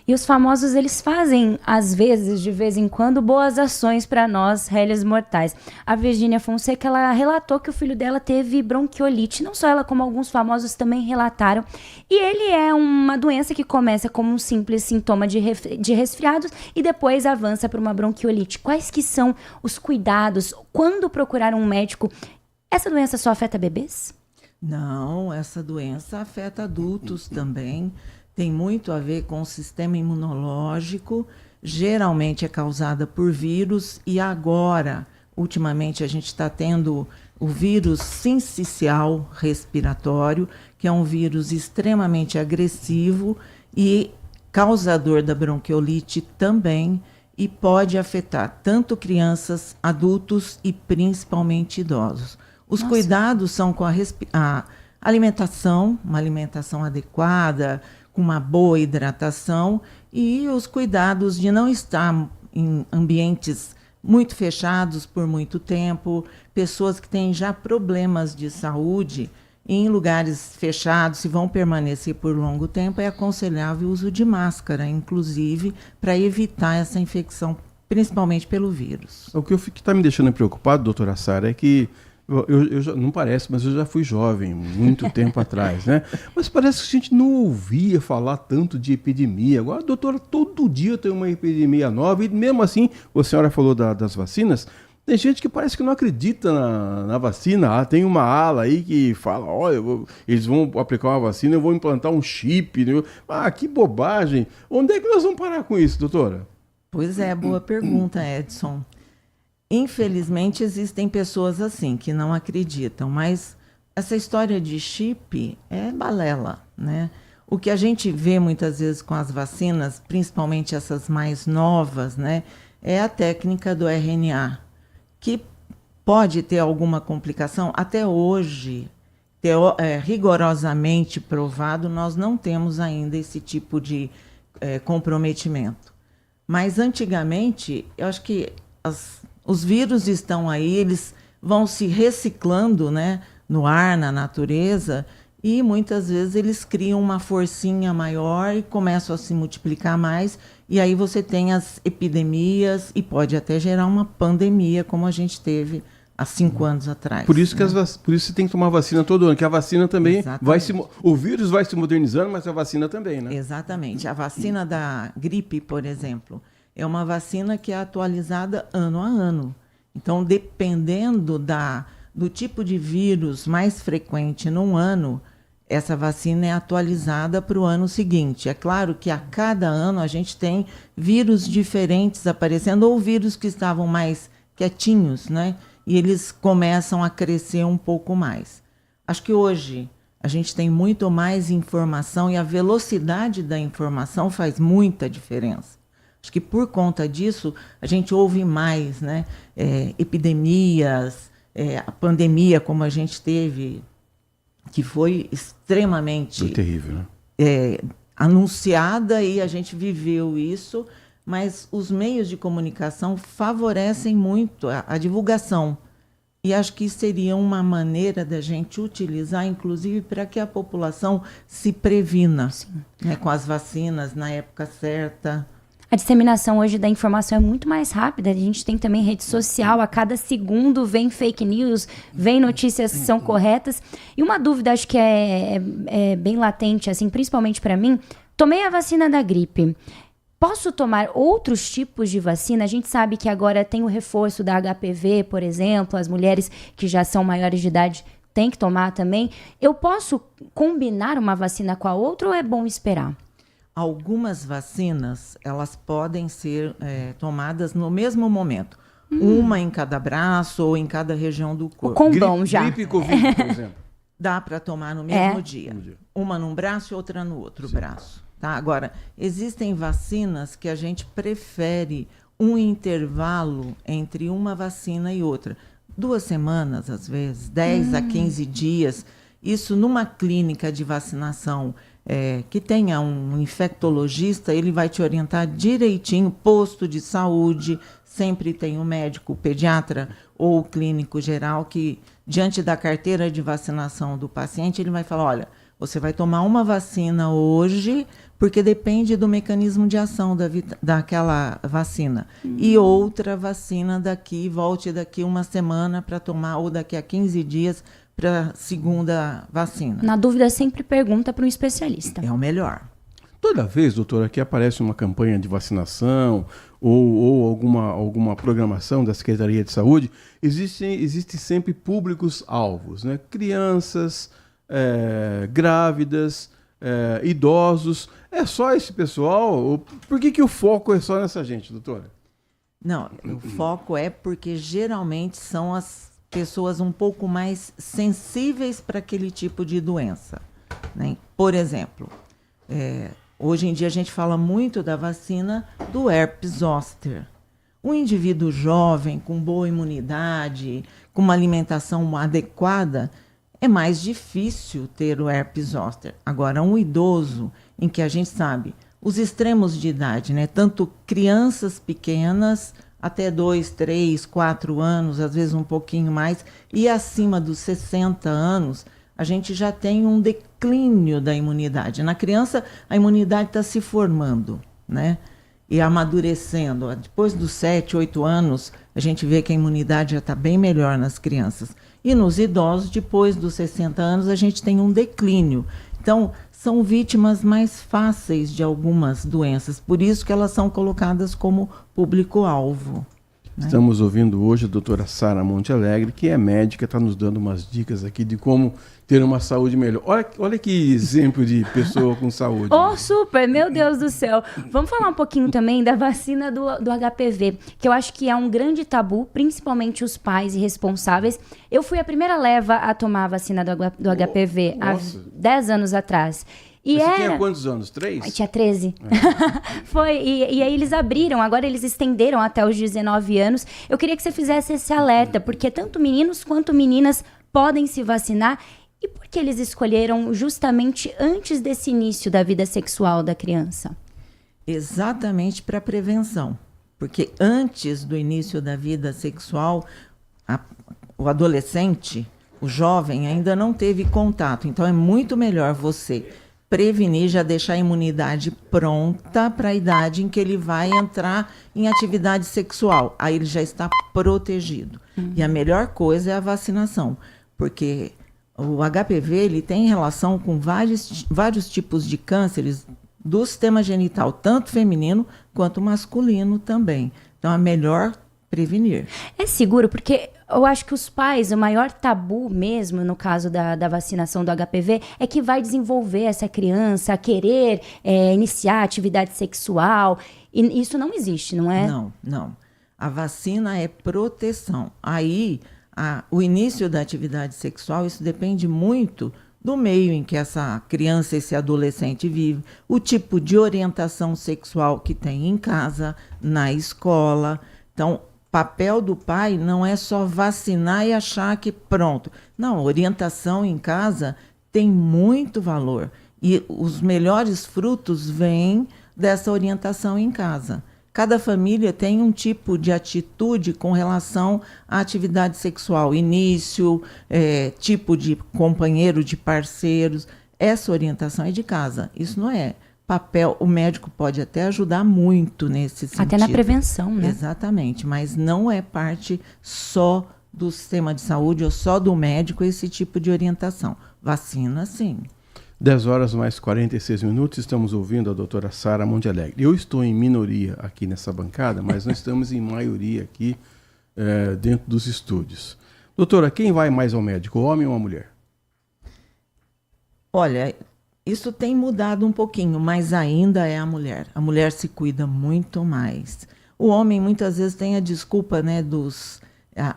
E os famosos, eles fazem, às vezes, de vez em quando, boas ações para nós, réis mortais. A Virgínia Fonseca, ela relatou que o filho dela teve bronquiolite. Não só ela, como alguns famosos também relataram. E ele é uma doença que começa como um simples sintoma de resfriados e depois avança para uma bronquiolite. Quais que são os cuidados? Quando procurar um médico? Essa doença só afeta bebês? Não, essa doença afeta adultos também. Tem muito a ver com o sistema imunológico, geralmente é causada por vírus, e agora, ultimamente, a gente está tendo o vírus sincicial respiratório, que é um vírus extremamente agressivo e causador da bronquiolite também, e pode afetar tanto crianças, adultos e principalmente idosos. Os cuidados são com a alimentação, uma alimentação adequada, com uma boa hidratação, e os cuidados de não estar em ambientes muito fechados por muito tempo, pessoas que têm já problemas de saúde em lugares fechados, se vão permanecer por longo tempo, é aconselhável o uso de máscara, inclusive, para evitar essa infecção, principalmente pelo vírus. O que está me deixando preocupado, doutora Sara, é que eu já, não parece, mas eu já fui jovem, muito tempo atrás, né? Mas parece que a gente não ouvia falar tanto de epidemia. Agora, doutora, todo dia tem uma epidemia nova, e mesmo assim, a senhora falou das vacinas, tem gente que parece que não acredita na vacina. Tem uma ala aí que fala, olha, eles vão aplicar uma vacina, eu vou implantar um chip. Né? Que bobagem. Onde é que nós vamos parar com isso, doutora? Pois é, boa pergunta, Edson. Infelizmente, existem pessoas assim, que não acreditam, mas essa história de chip é balela, né? O que a gente vê muitas vezes com as vacinas, principalmente essas mais novas, né, é a técnica do RNA, que pode ter alguma complicação. Até hoje, rigorosamente provado, nós não temos ainda esse tipo de comprometimento. Mas antigamente, eu acho que os vírus estão aí, eles vão se reciclando, né, no ar, na natureza, e muitas vezes eles criam uma forcinha maior e começam a se multiplicar mais, e aí você tem as epidemias e pode até gerar uma pandemia, como a gente teve há 5 anos atrás. Por isso, por isso você tem que tomar vacina todo ano, que a vacina também o vírus vai se modernizando, mas a vacina também, né? Exatamente. A vacina da gripe, por exemplo, é uma vacina que é atualizada ano a ano. Então, dependendo do tipo de vírus mais frequente num ano, essa vacina é atualizada para o ano seguinte. É claro que a cada ano a gente tem vírus diferentes aparecendo, ou vírus que estavam mais quietinhos, né? E eles começam a crescer um pouco mais. Acho que hoje a gente tem muito mais informação e a velocidade da informação faz muita diferença. Acho que por conta disso a gente ouve mais, né? Epidemias, a pandemia como a gente teve, que foi extremamente terrível, né? Anunciada, e a gente viveu isso, mas os meios de comunicação favorecem muito a divulgação. E acho que seria uma maneira da gente utilizar, inclusive, para que a população se previna, né, com as vacinas na época certa. A disseminação hoje da informação é muito mais rápida. A gente tem também rede social. A cada segundo vem fake news, vem notícias que são corretas. E uma dúvida, acho que é bem latente, assim, principalmente para mim. Tomei a vacina da gripe. Posso tomar outros tipos de vacina? A gente sabe que agora tem o reforço da HPV, por exemplo. As mulheres que já são maiores de idade têm que tomar também. Eu posso combinar uma vacina com a outra ou é bom esperar? Algumas vacinas, elas podem ser tomadas no mesmo momento. Uma em cada braço ou em cada região do corpo. O combão já. Gripe e Covid, por exemplo. Dá para tomar no mesmo dia. Uma num braço e outra no outro braço. Tá? Agora, existem vacinas que a gente prefere um intervalo entre uma vacina e outra. 2 semanas, às vezes, 10 a 15 dias. Isso numa clínica de vacinação que tenha um infectologista, ele vai te orientar direitinho, posto de saúde, sempre tem um médico, pediatra ou clínico geral que, diante da carteira de vacinação do paciente, ele vai falar, olha, você vai tomar uma vacina hoje, porque depende do mecanismo de ação daquela vacina. E outra vacina volte daqui 1 semana para tomar, ou daqui a 15 dias para a segunda vacina. Na dúvida, sempre pergunta para um especialista. É o melhor. Toda vez, doutora, que aparece uma campanha de vacinação ou alguma programação da Secretaria de Saúde, existem sempre públicos-alvos, né? Crianças, grávidas, idosos. É só esse pessoal? Por que o foco é só nessa gente, doutora? Não, o foco é porque geralmente são as pessoas um pouco mais sensíveis para aquele tipo de doença, né? Por exemplo, hoje em dia a gente fala muito da vacina do herpes zoster. Um indivíduo jovem, com boa imunidade, com uma alimentação adequada, é mais difícil ter o herpes zoster. Agora, um idoso, em que a gente sabe os extremos de idade, né? Tanto crianças pequenas, até 2, 3, 4 anos, às vezes um pouquinho mais, e acima dos 60 anos, a gente já tem um declínio da imunidade. Na criança, a imunidade está se formando, né? E amadurecendo. Depois dos 7, 8 anos, a gente vê que a imunidade já está bem melhor nas crianças. E nos idosos, depois dos 60 anos, a gente tem um declínio. Então, são vítimas mais fáceis de algumas doenças. Por isso que elas são colocadas como público-alvo. Né? Estamos ouvindo hoje a doutora Sara Monte Alegre, que é médica, está nos dando umas dicas aqui de como ter uma saúde melhor. Olha que exemplo de pessoa com saúde. Oh, super! Meu Deus do céu! Vamos falar um pouquinho também da vacina do HPV, que eu acho que é um grande tabu, principalmente os pais e responsáveis. Eu fui a primeira leva a tomar a vacina do HPV há 10 anos atrás. Você tinha quantos anos? 3? Eu tinha 13. Foi, e aí eles abriram, agora eles estenderam até os 19 anos. Eu queria que você fizesse esse alerta, porque tanto meninos quanto meninas podem se vacinar. E por que eles escolheram justamente antes desse início da vida sexual da criança? Exatamente para prevenção. Porque antes do início da vida sexual, o adolescente, o jovem, ainda não teve contato. Então é muito melhor você prevenir, já deixar a imunidade pronta para a idade em que ele vai entrar em atividade sexual. Aí ele já está protegido. E a melhor coisa é a vacinação, porque o HPV ele tem relação com vários tipos de cânceres do sistema genital, tanto feminino quanto masculino também. Então, é melhor prevenir. É seguro, porque eu acho que os pais, o maior tabu mesmo, no caso da vacinação do HPV, é que vai desenvolver essa criança a querer iniciar atividade sexual. E isso não existe, não é? Não. A vacina é proteção. Aí, o início da atividade sexual, isso depende muito do meio em que essa criança, esse adolescente vive, o tipo de orientação sexual que tem em casa, na escola. Então, papel do pai não é só vacinar e achar que pronto. Não, orientação em casa tem muito valor. E os melhores frutos vêm dessa orientação em casa. Cada família tem um tipo de atitude com relação à atividade sexual, início, tipo de companheiro, de parceiros. Essa orientação é de casa. Isso não é papel. O médico pode até ajudar muito nesse sentido. Até na prevenção, né? Exatamente, mas não é parte só do sistema de saúde ou só do médico esse tipo de orientação. Vacina, sim. 10 horas mais 46 minutos, estamos ouvindo a doutora Sara Montealegre. Eu estou em minoria aqui nessa bancada, mas nós estamos em maioria aqui dentro dos estúdios. Doutora, quem vai mais ao médico, o homem ou a mulher? Olha, isso tem mudado um pouquinho, mas ainda é a mulher. A mulher se cuida muito mais. O homem muitas vezes tem a desculpa, né, dos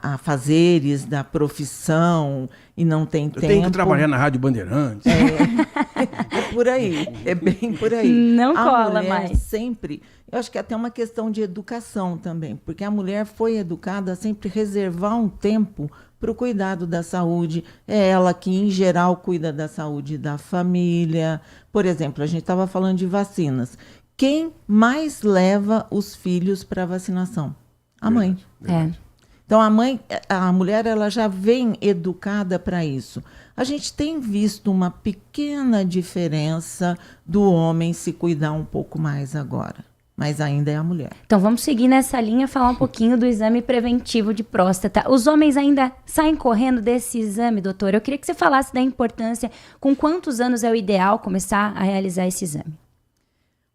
afazeres da profissão e não tem tempo. Tem que trabalhar na Rádio Bandeirantes. É por aí, é bem por aí. Não a cola mulher mais. Sempre, eu acho que é até uma questão de educação também, porque a mulher foi educada a sempre reservar um tempo para o cuidado da saúde. É ela que, em geral, cuida da saúde da família. Por exemplo, a gente estava falando de vacinas. Quem mais leva os filhos para a vacinação? A mãe. Verdade. Então, a mulher, ela já vem educada para isso. A gente tem visto uma pequena diferença do homem se cuidar um pouco mais agora, mas ainda é a mulher. Então vamos seguir nessa linha, falar um pouquinho do exame preventivo de próstata. Os homens ainda saem correndo desse exame, doutora? Eu queria que você falasse da importância, com quantos anos é o ideal começar a realizar esse exame?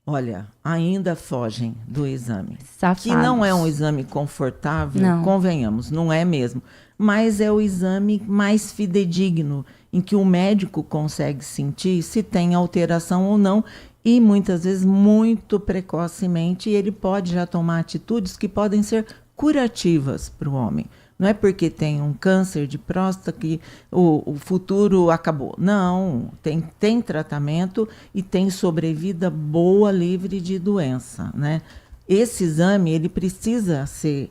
Olha, ainda fogem do exame. Safados. Que não é um exame confortável, não. Convenhamos, não é mesmo. Mas é o exame mais fidedigno, em que o médico consegue sentir se tem alteração ou não, e muitas vezes muito precocemente, ele pode já tomar atitudes que podem ser curativas para o homem. Não é porque tem um câncer de próstata que o futuro acabou. Não, tem tratamento e tem sobrevida boa, livre de doença, né? Esse exame, ele precisa ser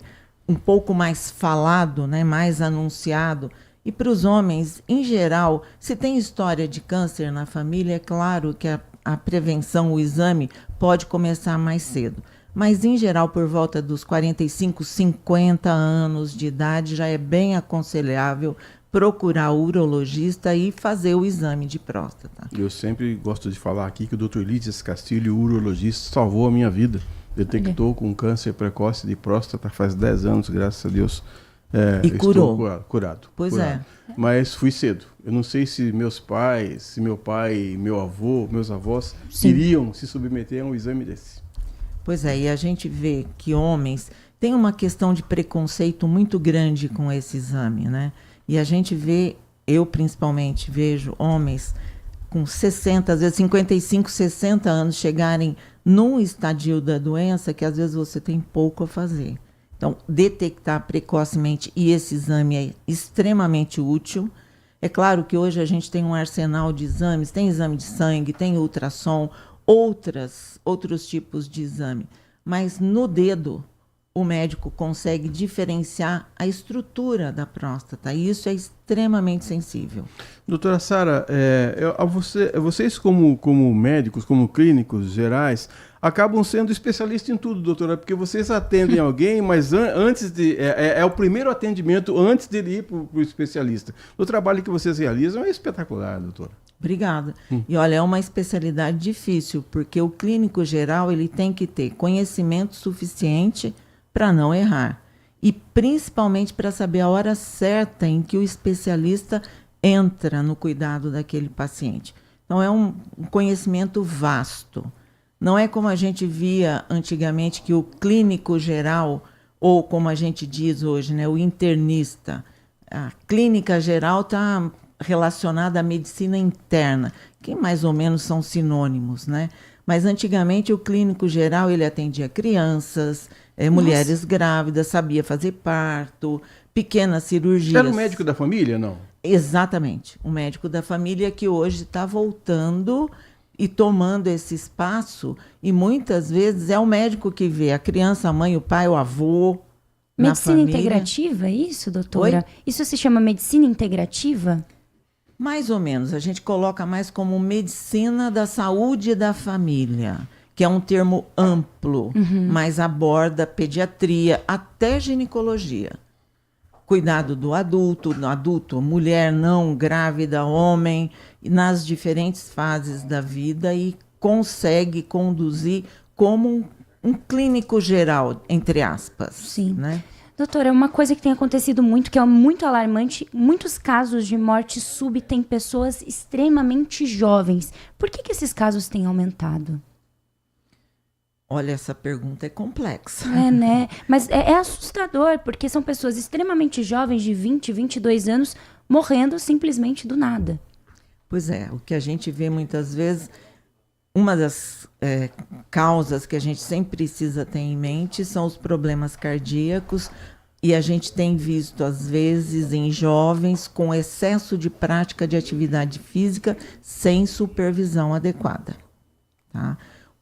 um pouco mais falado, né? Mais anunciado. E para os homens, em geral, se tem história de câncer na família, é claro que a prevenção, o exame, pode começar mais cedo. Mas, em geral, por volta dos 45, 50 anos de idade, já é bem aconselhável procurar o urologista e fazer o exame de próstata. Eu sempre gosto de falar aqui que o Dr. Lídias Castilho, urologista, salvou a minha vida. Detectou com câncer precoce de próstata faz 10 anos, graças a Deus. E curou. Curado. Pois curado. Mas fui cedo. Eu não sei se meus pais, se meu pai, meu avô, meus avós iriam se submeter a um exame desse. Pois é, e a gente vê que homens têm uma questão de preconceito muito grande com esse exame, né? E a gente vê, eu principalmente vejo homens com 60, às vezes 55, 60 anos chegarem num estadio da doença que às vezes você tem pouco a fazer. Então, detectar precocemente, e esse exame é extremamente útil. É claro que hoje a gente tem um arsenal de exames, tem exame de sangue, tem ultrassom, outros tipos de exame. Mas no dedo, o médico consegue diferenciar a estrutura da próstata, e isso é extremamente sensível. Doutora Sara, vocês como médicos, como clínicos gerais, acabam sendo especialistas em tudo, doutora, porque vocês atendem alguém, mas antes de é o primeiro atendimento antes de ele ir para o especialista. O trabalho que vocês realizam é espetacular, doutora. Obrigada. E olha, é uma especialidade difícil, porque o clínico geral ele tem que ter conhecimento suficiente para não errar. E principalmente para saber a hora certa em que o especialista entra no cuidado daquele paciente. Então, é um conhecimento vasto. Não é como a gente via antigamente, que o clínico geral, ou como a gente diz hoje, né, o internista, a clínica geral está relacionada à medicina interna, que mais ou menos são sinônimos, né? Mas antigamente o clínico geral ele atendia crianças, mulheres grávidas, sabia fazer parto, pequenas cirurgias. Era o médico da família, não? Exatamente, o médico da família que hoje está voltando e tomando esse espaço, e muitas vezes é o médico que vê a criança, a mãe, o pai, o avô. Medicina integrativa, isso, doutora? Oi? Isso se chama medicina integrativa? Mais ou menos, a gente coloca mais como medicina da saúde da família, que é um termo amplo, mas aborda pediatria, até ginecologia. Cuidado do adulto, mulher não, grávida, homem, nas diferentes fases da vida, e consegue conduzir como um clínico geral, entre aspas. Sim. Né? Doutora, uma coisa que tem acontecido muito, que é muito alarmante, muitos casos de morte súbita em pessoas extremamente jovens. Por que esses casos têm aumentado? Olha, essa pergunta é complexa. É, né? Mas é assustador, porque são pessoas extremamente jovens, de 20, 22 anos, morrendo simplesmente do nada. Pois é, o que a gente vê muitas vezes, uma das causas que a gente sempre precisa ter em mente são os problemas cardíacos, e a gente tem visto, às vezes, em jovens com excesso de prática de atividade física sem supervisão adequada. Tá?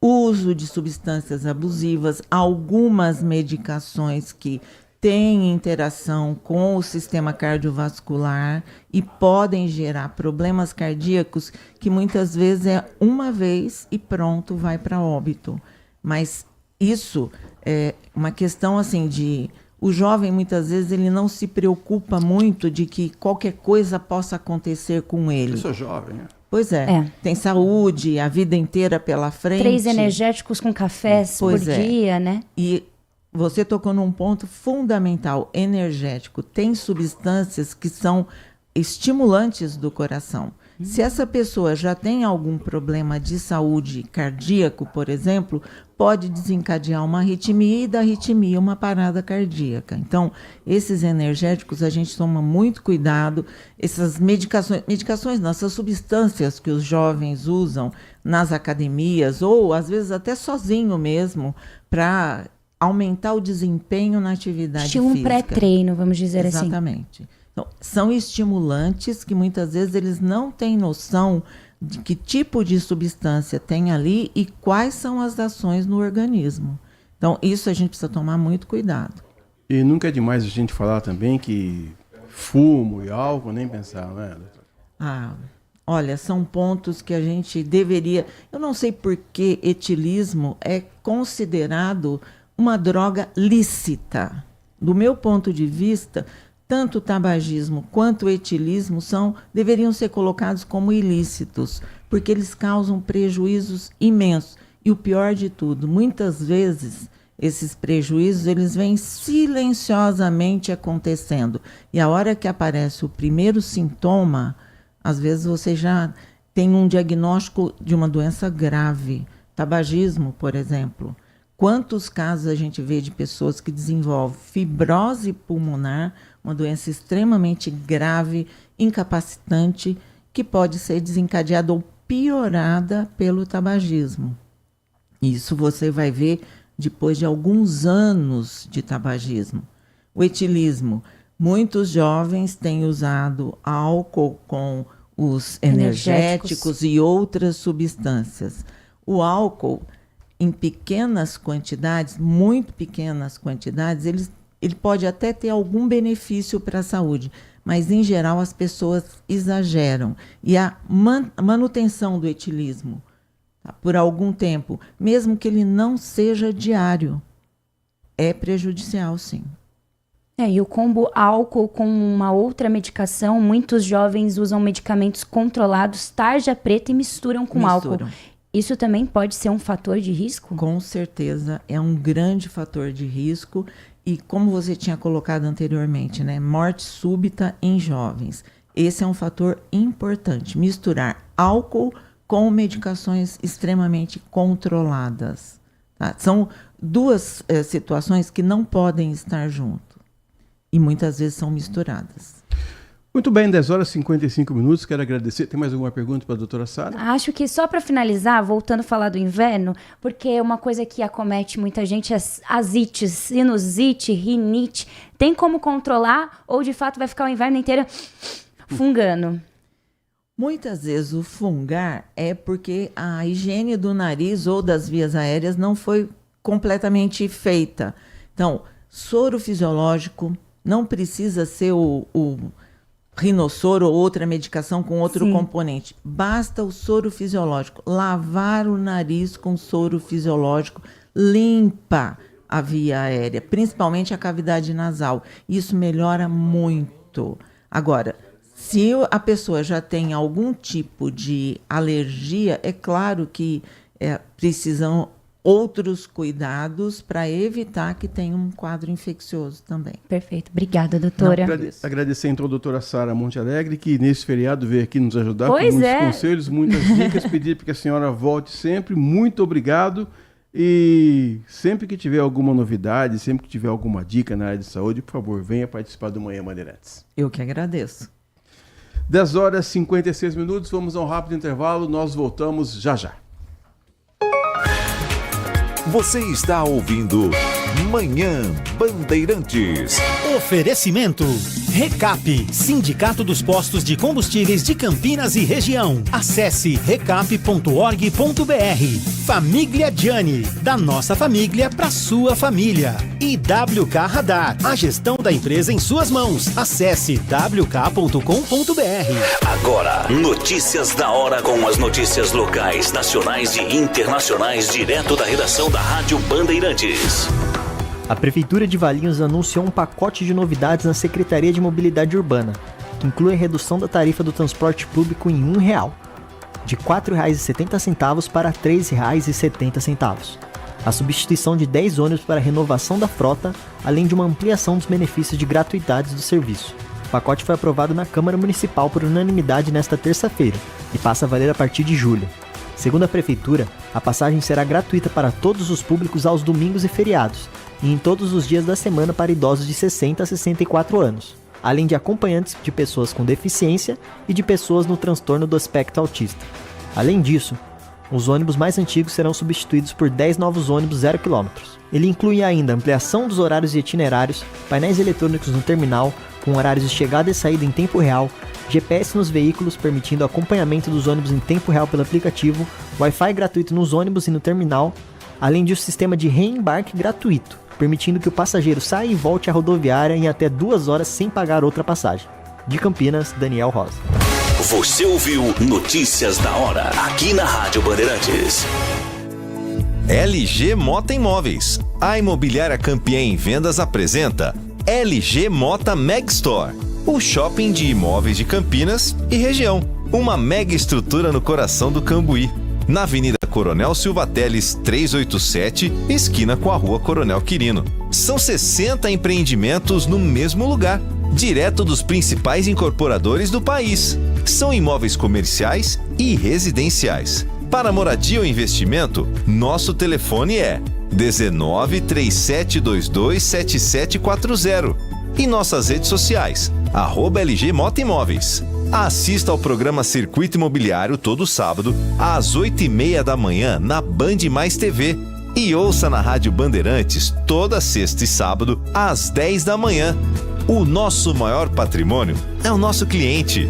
Uso de substâncias abusivas, algumas medicações que têm interação com o sistema cardiovascular e podem gerar problemas cardíacos que muitas vezes é uma vez e pronto, vai para óbito. Mas isso é uma questão assim de... O jovem, muitas vezes, ele não se preocupa muito de que qualquer coisa possa acontecer com ele. Eu sou jovem, né? Pois é. Tem saúde, a vida inteira pela frente. 3 energéticos com cafés por dia, né? E você tocou num ponto fundamental, energético. Tem substâncias que são estimulantes do coração. Se essa pessoa já tem algum problema de saúde cardíaco, por exemplo, pode desencadear uma arritmia, e da arritmia uma parada cardíaca. Então, esses energéticos a gente toma muito cuidado. Essas medicações, essas substâncias que os jovens usam nas academias, ou às vezes até sozinho mesmo, para aumentar o desempenho na atividade física. Um pré-treino, vamos dizer assim. Exatamente. Então, são estimulantes que muitas vezes eles não têm noção de que tipo de substância tem ali e quais são as ações no organismo. Então, isso a gente precisa tomar muito cuidado. E nunca é demais a gente falar também que fumo e álcool, nem pensar, né? Olha, são pontos que a gente deveria... Eu não sei por que etilismo é considerado uma droga lícita. Do meu ponto de vista... Tanto o tabagismo quanto o etilismo deveriam ser colocados como ilícitos, porque eles causam prejuízos imensos. E o pior de tudo, muitas vezes esses prejuízos eles vêm silenciosamente acontecendo. E a hora que aparece o primeiro sintoma, às vezes você já tem um diagnóstico de uma doença grave. Tabagismo, por exemplo. Quantos casos a gente vê de pessoas que desenvolvem fibrose pulmonar, uma doença extremamente grave, incapacitante, que pode ser desencadeada ou piorada pelo tabagismo. Isso você vai ver depois de alguns anos de tabagismo. O etilismo. Muitos jovens têm usado álcool com os energéticos e outras substâncias. O álcool, em pequenas quantidades, muito pequenas quantidades, ele pode até ter algum benefício para a saúde, mas, em geral, as pessoas exageram. E a manutenção do etilismo, por algum tempo, mesmo que ele não seja diário, é prejudicial, sim. E o combo álcool com uma outra medicação, muitos jovens usam medicamentos controlados, tarja preta e misturam com álcool. Isso também pode ser um fator de risco? Com certeza, é um grande fator de risco. E como você tinha colocado anteriormente, né? Morte súbita em jovens. Esse é um fator importante. Misturar álcool com medicações extremamente controladas. Tá? São duas situações que não podem estar juntas. E muitas vezes são misturadas. Muito bem, 10 horas e 55 minutos. Quero agradecer. Tem mais alguma pergunta para a doutora Sara? Acho que só para finalizar, voltando a falar do inverno, porque uma coisa que acomete muita gente é asite, sinusite, rinite. Tem como controlar ou de fato vai ficar o inverno inteiro fungando? Muitas vezes o fungar é porque a higiene do nariz ou das vias aéreas não foi completamente feita. Então, soro fisiológico não precisa ser o rinossoro ou outra medicação com outro componente. Basta o soro fisiológico. Lavar o nariz com soro fisiológico limpa a via aérea, principalmente a cavidade nasal. Isso melhora muito. Agora, se a pessoa já tem algum tipo de alergia, é claro que precisam outros cuidados para evitar que tenha um quadro infeccioso também. Perfeito. Obrigada, doutora. Agradecer então a doutora Sara Monte Alegre, que nesse feriado veio aqui nos ajudar com muitos conselhos, muitas dicas, pedir para que a senhora volte sempre. Muito obrigado. E sempre que tiver alguma novidade, sempre que tiver alguma dica na área de saúde, por favor, venha participar do Manhã Bandeirantes. Eu que agradeço. 10 horas e 56 minutos, vamos a um rápido intervalo, nós voltamos já já. Você está ouvindo Manhã Bandeirantes. Oferecimento Recap, Sindicato dos Postos de Combustíveis de Campinas e Região. Acesse recap.org.br. Família Gianni, da nossa família para sua família. E WK Radar, a gestão da empresa em suas mãos. Acesse wk.com.br. Agora, notícias da hora com as notícias locais, nacionais e internacionais, direto da redação da Rádio Bandeirantes. A Prefeitura de Valinhos anunciou um pacote de novidades na Secretaria de Mobilidade Urbana, que inclui a redução da tarifa do transporte público em R$1, de R$ 4,70 para R$ 3,70. A substituição de 10 ônibus para a renovação da frota, além de uma ampliação dos benefícios de gratuidade do serviço. O pacote foi aprovado na Câmara Municipal por unanimidade nesta terça-feira e passa a valer a partir de julho. Segundo a Prefeitura, a passagem será gratuita para todos os públicos aos domingos e feriados, e em todos os dias da semana para idosos de 60 a 64 anos, além de acompanhantes de pessoas com deficiência e de pessoas no transtorno do espectro autista. Além disso, os ônibus mais antigos serão substituídos por 10 novos ônibus 0 km. Ele inclui ainda ampliação dos horários e itinerários, painéis eletrônicos no terminal, com horários de chegada e saída em tempo real, GPS nos veículos permitindo acompanhamento dos ônibus em tempo real pelo aplicativo, Wi-Fi gratuito nos ônibus e no terminal, além de um sistema de reembarque gratuito, permitindo que o passageiro saia e volte à rodoviária em até 2 horas sem pagar outra passagem. De Campinas, Daniel Rosa. Você ouviu Notícias da Hora, aqui na Rádio Bandeirantes. LG Mota Imóveis. A Imobiliária Campiã em Vendas apresenta LG Mota Meg Store, o shopping de imóveis de Campinas e região. Uma mega estrutura no coração do Cambuí, na Avenida Coronel Silva Teles 387, esquina com a Rua Coronel Quirino. São 60 empreendimentos no mesmo lugar, direto dos principais incorporadores do país. São imóveis comerciais e residenciais. Para moradia ou investimento, nosso telefone é 19 3722 7740 e nossas redes sociais, @LG Mota Imóveis. Assista ao programa Circuito Imobiliário todo sábado, às 8h30 da manhã, na Band Mais TV. E ouça na Rádio Bandeirantes toda sexta e sábado, às 10 da manhã. O nosso maior patrimônio é o nosso cliente.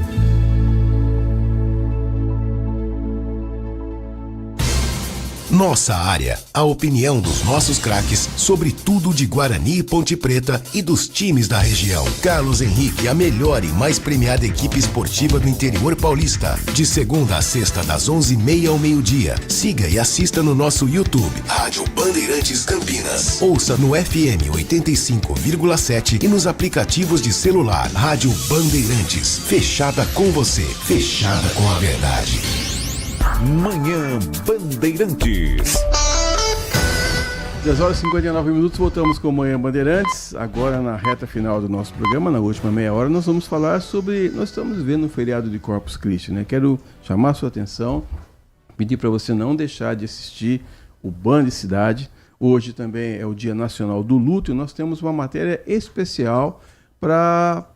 Nossa área, a opinião dos nossos craques sobre tudo de Guarani e Ponte Preta e dos times da região. Carlos Henrique, a melhor e mais premiada equipe esportiva do interior paulista. De segunda a sexta, das 11h30 ao meio-dia. Siga e assista no nosso YouTube, Rádio Bandeirantes Campinas. Ouça no FM 85,7 e nos aplicativos de celular. Rádio Bandeirantes, fechada com você, fechada com a verdade. Manhã Bandeirantes. 10 horas e 59 minutos, voltamos com Manhã Bandeirantes. Agora na reta final do nosso programa, na última meia hora, nós vamos falar sobre... Nós estamos vivendo o feriado de Corpus Christi, né? Quero chamar a sua atenção, pedir para você não deixar de assistir o Band Cidade. Hoje também é o Dia Nacional do Luto e nós temos uma matéria especial para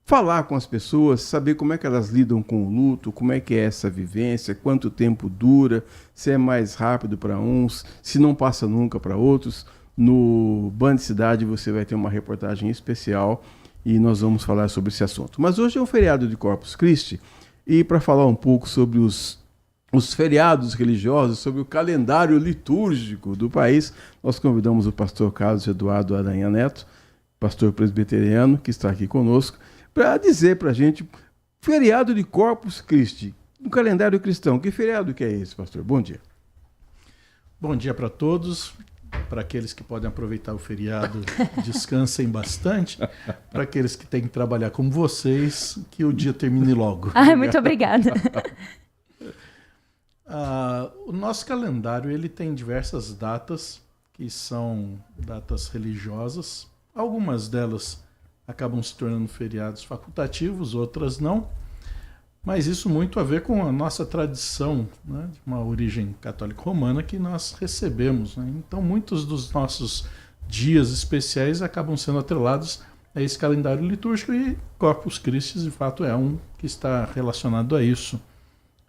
falar com as pessoas, saber como é que elas lidam com o luto, como é que é essa vivência, quanto tempo dura, se é mais rápido para uns, se não passa nunca para outros. No Band Cidade você vai ter uma reportagem especial e nós vamos falar sobre esse assunto. Mas hoje é um feriado de Corpus Christi e para falar um pouco sobre os feriados religiosos, sobre o calendário litúrgico do país, nós convidamos o pastor Carlos Eduardo Aranha Neto, pastor presbiteriano, que está aqui conosco, para dizer para a gente, feriado de Corpus Christi, no calendário cristão, que feriado que é esse, pastor? Bom dia. Bom dia para todos, para aqueles que podem aproveitar o feriado, descansem bastante, para aqueles que têm que trabalhar como vocês, que o dia termine logo. Muito obrigada. O nosso calendário ele tem diversas datas, que são datas religiosas, algumas delas acabam se tornando feriados facultativos, outras não. Mas isso muito a ver com a nossa tradição, né, de uma origem católica romana que nós recebemos, né? Então muitos dos nossos dias especiais acabam sendo atrelados a esse calendário litúrgico e Corpus Christi, de fato, é um que está relacionado a isso,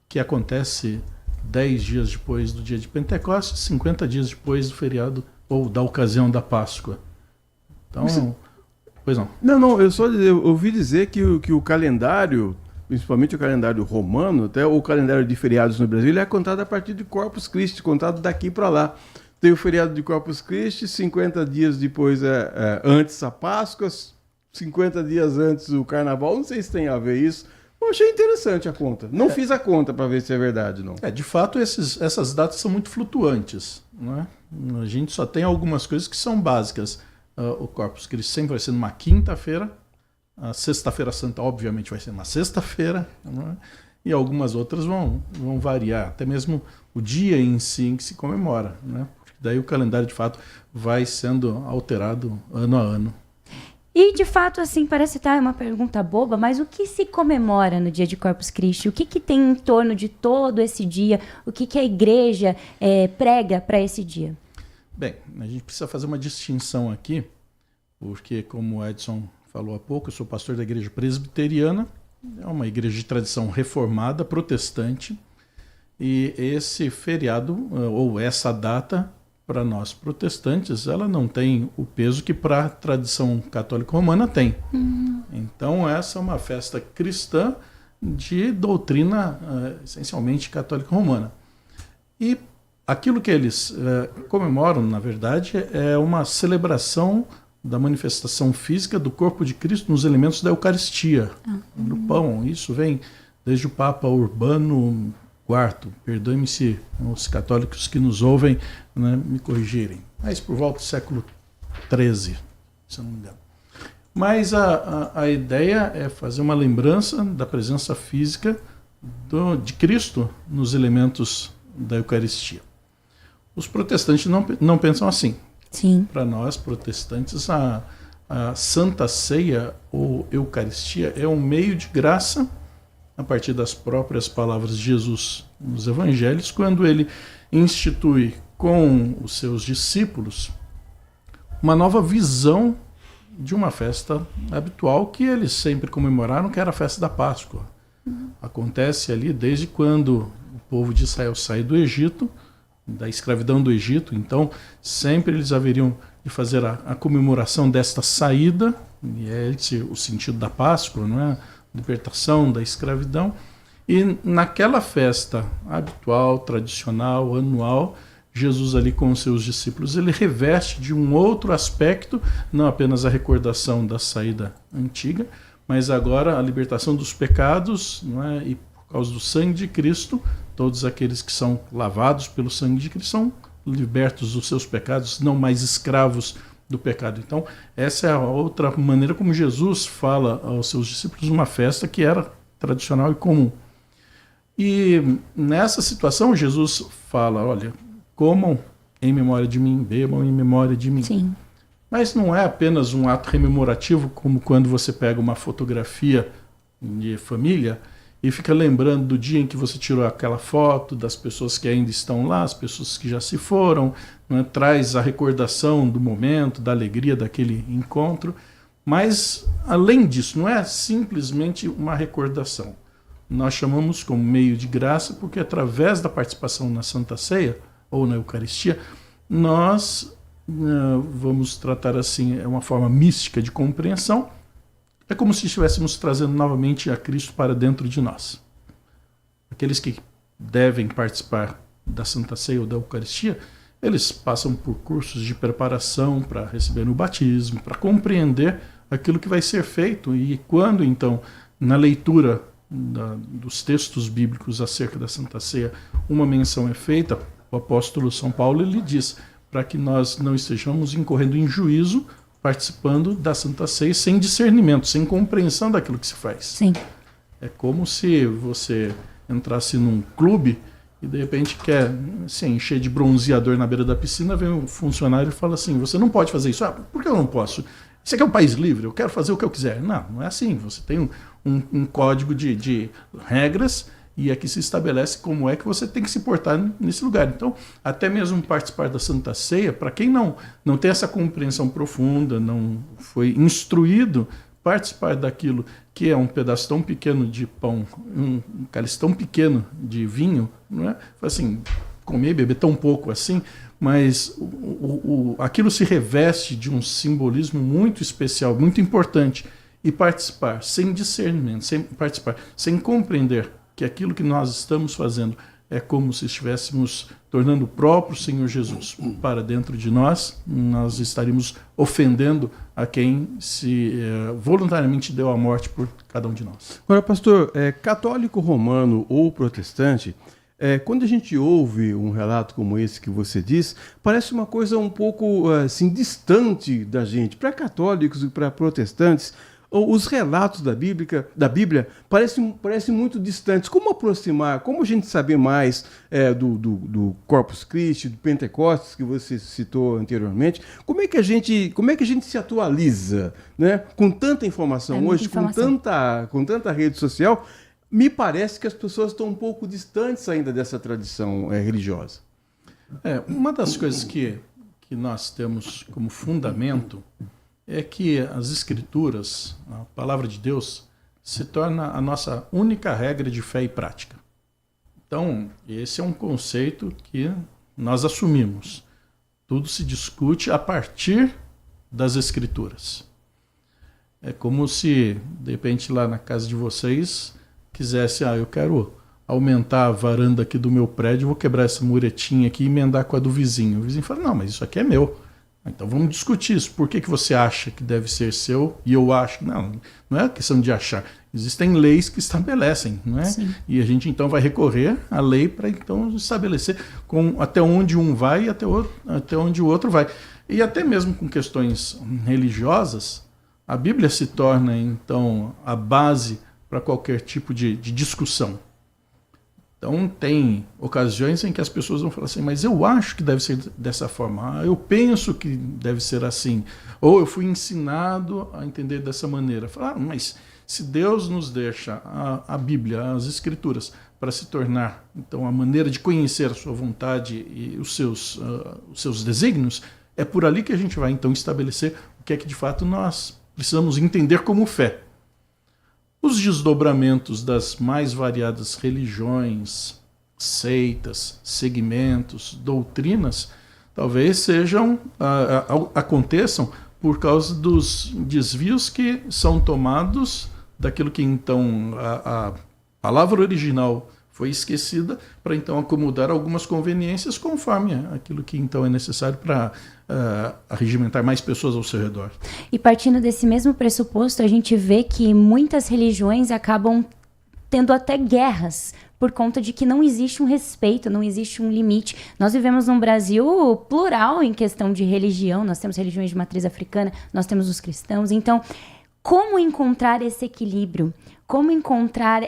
que acontece 10 dias depois do dia de Pentecostes, 50 dias depois do feriado ou da ocasião da Páscoa. Então... Pois não. Não, eu ouvi dizer que o calendário, principalmente o calendário romano, até o calendário de feriados no Brasil, ele é contado a partir de Corpus Christi, contado daqui para lá. Tem o feriado de Corpus Christi, 50 dias depois antes a Páscoa, 50 dias antes o Carnaval, não sei se tem a ver isso. Eu achei interessante a conta. Não fiz a conta para ver se é verdade, não. De fato, essas datas são muito flutuantes, né? A gente só tem algumas coisas que são básicas. O Corpus Christi sempre vai ser numa quinta-feira, a Sexta-feira Santa obviamente vai ser na sexta-feira, né? E algumas outras vão variar, até mesmo o dia em si em que se comemora, né? Porque daí o calendário de fato vai sendo alterado ano a ano. E de fato, assim, parece estar uma pergunta boba, mas o que se comemora no dia de Corpus Christi? O que tem em torno de todo esse dia? O que a igreja prega para esse dia? Bem, a gente precisa fazer uma distinção aqui, porque como o Edson falou há pouco, eu sou pastor da igreja presbiteriana, é uma igreja de tradição reformada, protestante, e esse feriado, ou essa data, para nós protestantes, ela não tem o peso que para a tradição católica romana tem. Então essa é uma festa cristã de doutrina essencialmente católica romana. E aquilo que eles comemoram, na verdade, é uma celebração da manifestação física do corpo de Cristo nos elementos da Eucaristia, do pão. Isso vem desde o Papa Urbano IV, perdoe-me se os católicos que nos ouvem, né, me corrigirem, mas por volta do século XIII, se eu não me engano. Mas a ideia é fazer uma lembrança da presença física de Cristo nos elementos da Eucaristia. Os protestantes não pensam assim. Sim. Para nós, protestantes, a Santa Ceia ou Eucaristia é um meio de graça, a partir das próprias palavras de Jesus nos Evangelhos, quando ele institui com os seus discípulos uma nova visão de uma festa habitual que eles sempre comemoraram, que era a festa da Páscoa. Acontece ali desde quando o povo de Israel sai do Egito, da escravidão do Egito, então sempre eles haveriam de fazer a comemoração desta saída, e é esse o sentido da Páscoa, não é? Libertação da escravidão, e naquela festa habitual, tradicional, anual, Jesus ali com os seus discípulos, ele reveste de um outro aspecto, não apenas a recordação da saída antiga, mas agora a libertação dos pecados, não é? E por causa do sangue de Cristo, todos aqueles que são lavados pelo sangue de Cristo são libertos dos seus pecados, não mais escravos do pecado. Então, essa é a outra maneira como Jesus fala aos seus discípulos numa festa que era tradicional e comum. E nessa situação, Jesus fala, olha, comam em memória de mim, bebam em memória de mim. Sim. Mas não é apenas um ato rememorativo, como quando você pega uma fotografia de família e fica lembrando do dia em que você tirou aquela foto, das pessoas que ainda estão lá, as pessoas que já se foram, né? Traz a recordação do momento, da alegria daquele encontro. Mas, além disso, não é simplesmente uma recordação. Nós chamamos como meio de graça porque, através da participação na Santa Ceia, ou na Eucaristia, nós vamos tratar assim, é uma forma mística de compreensão, é como se estivéssemos trazendo novamente a Cristo para dentro de nós. Aqueles que devem participar da Santa Ceia ou da Eucaristia, eles passam por cursos de preparação para receber o batismo, para compreender aquilo que vai ser feito. E quando, então, na leitura dos textos bíblicos acerca da Santa Ceia, uma menção é feita, o apóstolo São Paulo ele diz para que nós não estejamos incorrendo em juízo participando da Santa Ceia sem discernimento, sem compreensão daquilo que se faz. Sim. É como se você entrasse num clube e de repente quer se encher de bronzeador na beira da piscina, vem um funcionário e fala assim, você não pode fazer isso. Ah, por que eu não posso? Isso aqui é um país livre, eu quero fazer o que eu quiser. Não, não é assim. Você tem um código de regras e aqui se estabelece como é que você tem que se portar nesse lugar. Então, até mesmo participar da Santa Ceia, para quem não tem essa compreensão profunda, não foi instruído, participar daquilo que é um pedaço tão pequeno de pão, um cálice tão pequeno de vinho, não é? Assim, comer e beber tão pouco assim, mas aquilo se reveste de um simbolismo muito especial, muito importante. E participar sem discernimento, sem compreender que aquilo que nós estamos fazendo é como se estivéssemos tornando o próprio Senhor Jesus para dentro de nós, nós estaríamos ofendendo a quem se voluntariamente deu a morte por cada um de nós. Agora, pastor, católico romano ou protestante, quando a gente ouve um relato como esse que você diz, parece uma coisa um pouco assim, distante da gente. Para católicos e para protestantes, os relatos da Bíblia parecem muito distantes. Como aproximar, como a gente saber mais do Corpus Christi, do Pentecostes, que você citou anteriormente? Como é que a gente se atualiza, né? Com tanta informação hoje, com tanta rede social? Me parece que as pessoas estão um pouco distantes ainda dessa tradição religiosa. Uma das coisas que nós temos como fundamento é que as Escrituras, a Palavra de Deus, se torna a nossa única regra de fé e prática. Então, esse é um conceito que nós assumimos. Tudo se discute a partir das Escrituras. É como se, de repente, lá na casa de vocês, quisesse, eu quero aumentar a varanda aqui do meu prédio, vou quebrar essa muretinha aqui e emendar com a do vizinho. O vizinho fala, não, mas isso aqui é meu. Então vamos discutir isso. Por que você acha que deve ser seu e eu acho? Não é questão de achar. Existem leis que estabelecem, não é? Sim. E a gente então vai recorrer à lei para então estabelecer até onde um vai e até onde o outro vai. E até mesmo com questões religiosas, a Bíblia se torna então a base para qualquer tipo de discussão. Então tem ocasiões em que as pessoas vão falar assim, mas eu acho que deve ser dessa forma, eu penso que deve ser assim, ou eu fui ensinado a entender dessa maneira. Falar, mas se Deus nos deixa a Bíblia, as Escrituras, para se tornar então a maneira de conhecer a sua vontade e os seus desígnios, é por ali que a gente vai então estabelecer o que é que de fato nós precisamos entender como fé. Os desdobramentos das mais variadas religiões, seitas, segmentos, doutrinas, talvez aconteçam por causa dos desvios que são tomados daquilo que então a palavra original foi esquecida para então acomodar algumas conveniências conforme aquilo que então é necessário para arregimentar mais pessoas ao seu redor. E partindo desse mesmo pressuposto, a gente vê que muitas religiões acabam tendo até guerras por conta de que não existe um respeito, não existe um limite. Nós vivemos num Brasil plural em questão de religião, nós temos religiões de matriz africana, nós temos os cristãos. Então, como encontrar esse equilíbrio? Como encontrar...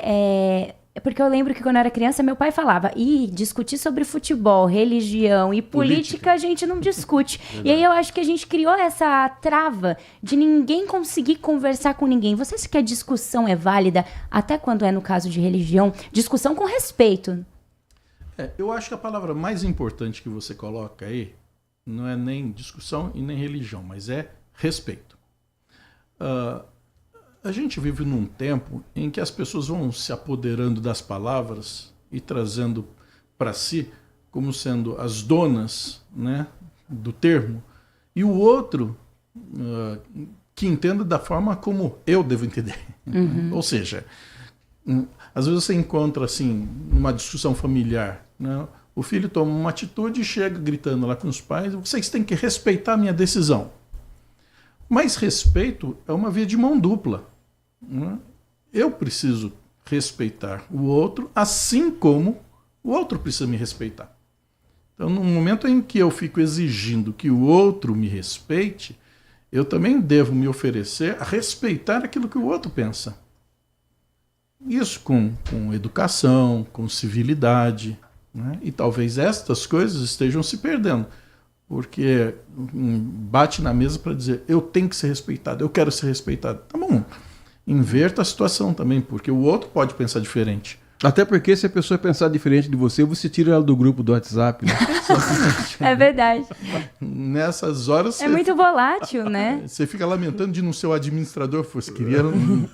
Porque eu lembro que quando eu era criança, meu pai falava, discutir sobre futebol, religião e política a gente não discute. E aí eu acho que a gente criou essa trava de ninguém conseguir conversar com ninguém. Você acha que a discussão é válida, até quando é no caso de religião? Discussão com respeito. Eu acho que a palavra mais importante que você coloca aí não é nem discussão e nem religião, mas é respeito. A gente vive num tempo em que as pessoas vão se apoderando das palavras e trazendo para si como sendo as donas, né, do termo, e o outro que entenda da forma como eu devo entender. Uhum. Ou seja, às vezes você encontra assim, numa discussão familiar, né, o filho toma uma atitude e chega gritando lá com os pais, vocês têm que respeitar a minha decisão. Mas respeito é uma via de mão dupla. Eu preciso respeitar o outro, assim como o outro precisa me respeitar. Então, no momento em que eu fico exigindo que o outro me respeite, eu também devo me oferecer a respeitar aquilo que o outro pensa. Isso com educação, com civilidade, né? E talvez estas coisas estejam se perdendo. Porque bate na mesa para dizer, eu tenho que ser respeitado, eu quero ser respeitado. Tá bom, inverta a situação também, porque o outro pode pensar diferente. Até porque se a pessoa pensar diferente de você, você tira ela do grupo do WhatsApp. Né? É verdade. Nessas horas... É muito volátil, né? Você fica lamentando de não ser o administrador. Você queria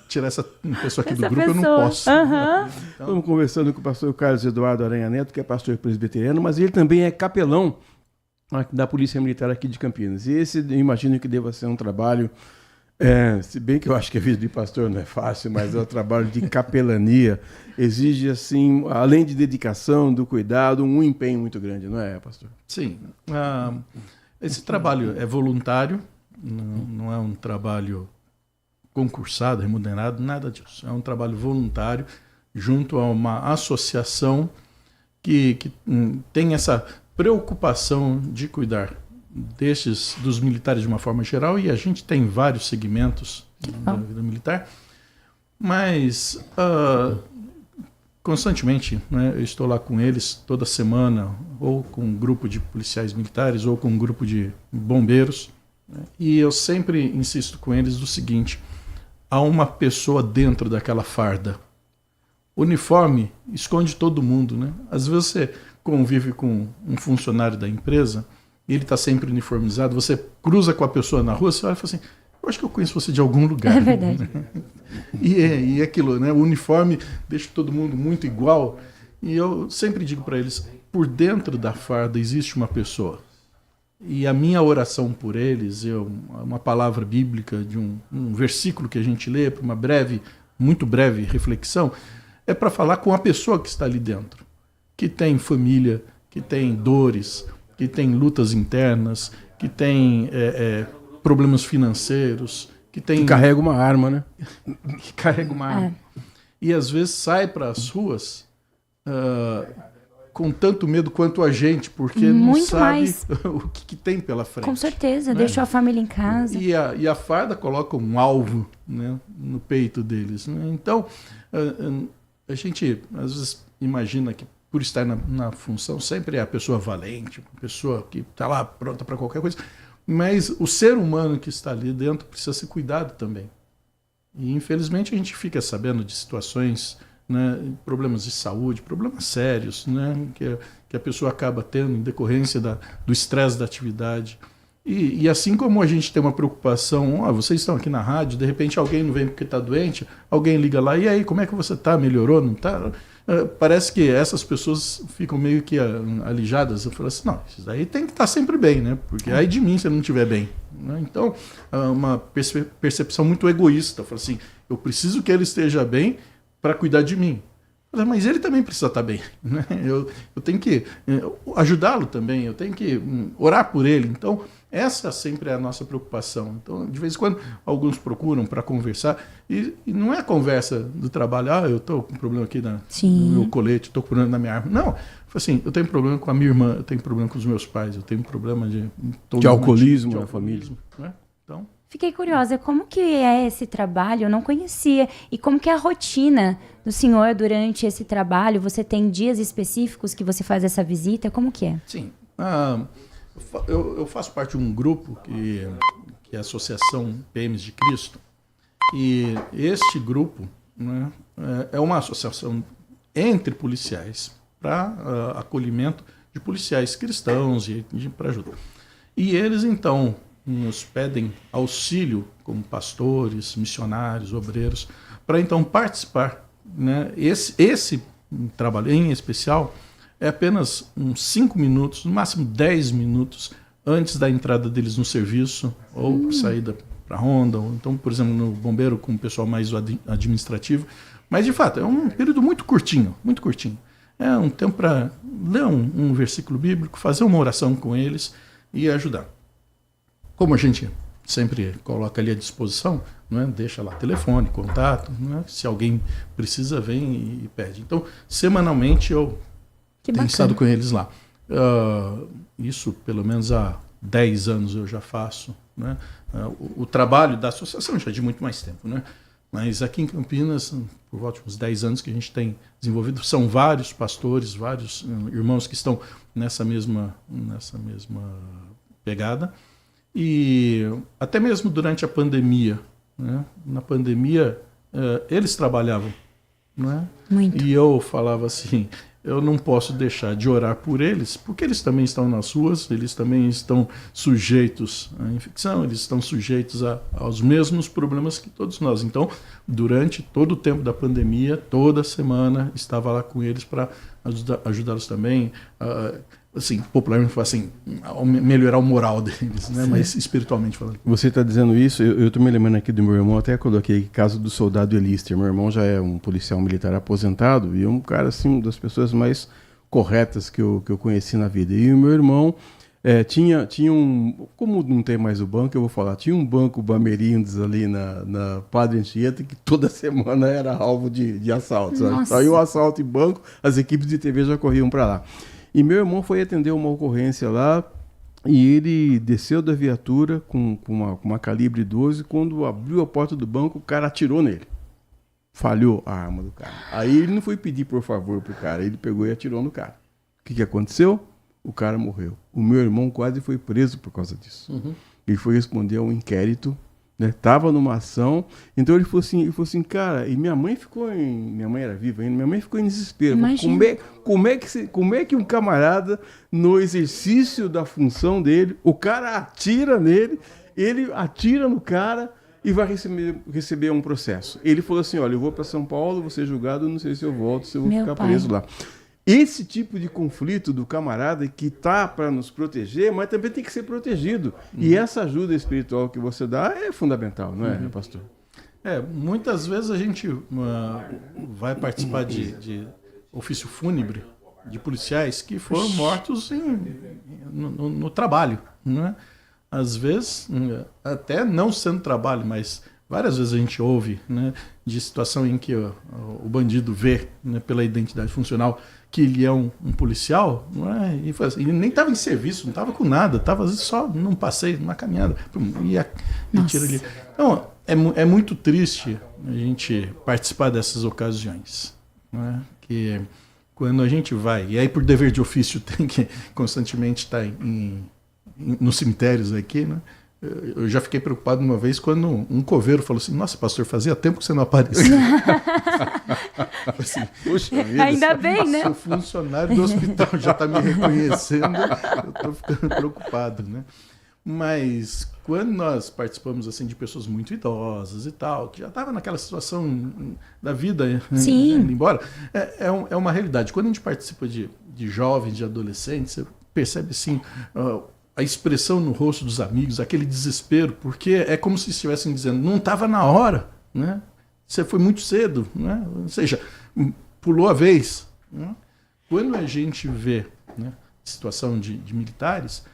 tirar essa pessoa aqui do grupo, pessoa. eu não posso. Uhum. Então... Estamos conversando com o pastor Carlos Eduardo Aranha Neto, que é pastor presbiteriano, mas ele também é capelão da Polícia Militar aqui de Campinas. E esse, eu imagino que deva ser um trabalho, se bem que eu acho que a vida de pastor não é fácil, mas é um trabalho de capelania. Exige, assim, além de dedicação, do cuidado, um empenho muito grande, não é, pastor? Sim. Esse trabalho é voluntário, não é um trabalho concursado, remunerado, nada disso. É um trabalho voluntário junto a uma associação que tem essa preocupação de cuidar dos militares de uma forma geral, e a gente tem vários segmentos da vida militar, mas constantemente, né, eu estou lá com eles toda semana, ou com um grupo de policiais militares, ou com um grupo de bombeiros, né, e eu sempre insisto com eles do seguinte: há uma pessoa dentro daquela farda. Uniforme esconde todo mundo, né? Às vezes você convive com um funcionário da empresa, e ele está sempre uniformizado, você cruza com a pessoa na rua, você olha e fala assim, eu acho que eu conheço você de algum lugar. É verdade. E aquilo, né? O uniforme deixa todo mundo muito igual. E eu sempre digo para eles, por dentro da farda existe uma pessoa. E a minha oração por eles, uma palavra bíblica de um versículo que a gente lê, para uma muito breve reflexão, é para falar com a pessoa que está ali dentro, que tem família, que tem dores, que tem lutas internas, que tem problemas financeiros, que carrega uma arma, né? Que carrega uma arma. E às vezes sai para as ruas com tanto medo quanto a gente, porque muito não sabe mais. o que tem pela frente. Com certeza, né? Deixou a família em casa. E a farda coloca um alvo, né, no peito deles. Né? Então, a gente às vezes imagina que por estar na função sempre é a pessoa valente, a pessoa que está lá pronta para qualquer coisa, mas o ser humano que está ali dentro precisa ser cuidado também. E infelizmente a gente fica sabendo de situações, né, problemas de saúde, problemas sérios, né, que a pessoa acaba tendo em decorrência do estresse da atividade. E assim como a gente tem uma preocupação, vocês estão aqui na rádio, de repente alguém não vem porque está doente, alguém liga lá, e aí, como é que você está? Melhorou? Não está? Parece que essas pessoas ficam meio que alijadas. Eu falo assim, não, isso daí tem que estar sempre bem, né? Porque aí de mim se eu não estiver bem. Né? Então, uma percepção muito egoísta. Eu falo assim, eu preciso que ele esteja bem para cuidar de mim. Mas ele também precisa estar bem, né? Eu tenho que ajudá-lo também, eu tenho que orar por ele. Então, essa sempre é a nossa preocupação. Então, de vez em quando, alguns procuram para conversar, e não é a conversa do trabalho, eu estou com problema aqui no meu colete, estou com problema na minha arma. Não, assim, eu tenho problema com a minha irmã, eu tenho problema com os meus pais, eu tenho problema de alcoolismo na família. Né? Então... Fiquei curiosa, como que é esse trabalho? Eu não conhecia. E como que é a rotina do senhor durante esse trabalho? Você tem dias específicos que você faz essa visita? Como que é? Sim. Eu faço parte de um grupo que é a Associação PMs de Cristo. E este grupo, né, é uma associação entre policiais para acolhimento de policiais cristãos e para ajuda. E eles, então, nos pedem auxílio como pastores, missionários, obreiros, para então participar. Né? Esse trabalho em especial é apenas uns 5 minutos, no máximo 10 minutos, antes da entrada deles no serviço, ou por saída para a ronda, ou então, por exemplo, no bombeiro com o pessoal mais administrativo. Mas, de fato, é um período muito curtinho, muito curtinho. É um tempo para ler um versículo bíblico, fazer uma oração com eles e ajudar. Como a gente sempre coloca ali à disposição, não é? Deixa lá telefone, contato, não é? Se alguém precisa, vem e pede. Então, semanalmente eu tenho estado com eles lá. Isso pelo menos há 10 anos eu já faço. Né? O trabalho da associação já é de muito mais tempo. Né? Mas aqui em Campinas, por volta de uns 10 anos que a gente tem desenvolvido, são vários pastores, vários irmãos que estão nessa mesma pegada. E até mesmo durante a pandemia, né? Na pandemia, eles trabalhavam. Né? Muito. E eu falava assim, eu não posso deixar de orar por eles, porque eles também estão nas ruas, eles também estão sujeitos à infecção, eles estão sujeitos aos mesmos problemas que todos nós. Então, durante todo o tempo da pandemia, toda semana, estava lá com eles para ajudá-los também, assim, popularmente fala assim, melhorar o moral deles, né? Mas espiritualmente falando. Você está dizendo isso, eu estou me lembrando aqui do meu irmão, até coloquei o caso do soldado Elister. Meu irmão já é um policial militar aposentado e um cara, assim, uma das pessoas mais corretas que eu conheci na vida. E o meu irmão tinha um, como não tem mais o banco, eu vou falar, tinha um banco Bamerindos ali na Padre Anchieta que toda semana era alvo de assalto. Saiu um assalto em banco, as equipes de TV já corriam para lá. E meu irmão foi atender uma ocorrência lá e ele desceu da viatura com uma calibre 12. Quando abriu a porta do banco, o cara atirou nele. Falhou a arma do cara. Aí ele não foi pedir por favor pro cara, ele pegou e atirou no cara. O que aconteceu? O cara morreu. O meu irmão quase foi preso por causa disso. Uhum. Ele foi responder a um inquérito, né? Tava numa ação, então ele falou assim, cara, e minha mãe era viva ainda, minha mãe ficou em desespero. Como é que um camarada, no exercício da função dele, o cara atira nele, ele atira no cara e vai receber um processo. Ele falou assim, olha, eu vou para São Paulo, vou ser julgado, não sei se eu volto, se eu vou ficar preso lá. Esse tipo de conflito do camarada que está para nos proteger, mas também tem que ser protegido. Uhum. E essa ajuda espiritual que você dá é fundamental, não é, pastor? Muitas vezes a gente vai participar de ofício fúnebre de policiais que foram mortos no trabalho. Né? Às vezes, até não sendo trabalho, mas várias vezes a gente ouve, né, de situação em que o bandido vê, né, pela identidade funcional que ele é um policial, não é? E assim, ele nem estava em serviço, não estava com nada, estava só num passeio, numa caminhada, e tira ele. Então, é muito triste a gente participar dessas ocasiões, não é? Que quando a gente vai, e aí por dever de ofício tem que constantemente estar nos cemitérios aqui, né? Eu já fiquei preocupado uma vez quando um coveiro falou assim, nossa, pastor, fazia tempo que você não aparecia. Assim, poxa vida, ainda bem, né? Sou funcionário do hospital, já está me reconhecendo, eu estou ficando preocupado, né? Mas quando nós participamos assim de pessoas muito idosas e tal, que já estavam naquela situação da vida, indo embora, é uma realidade. Quando a gente participa de jovens, de adolescentes, você percebe assim... a expressão no rosto dos amigos, aquele desespero, porque é como se estivessem dizendo, não estava na hora, né? Você foi muito cedo, né? Ou seja, pulou a vez. Né? Quando a gente vê, né, situação de militares,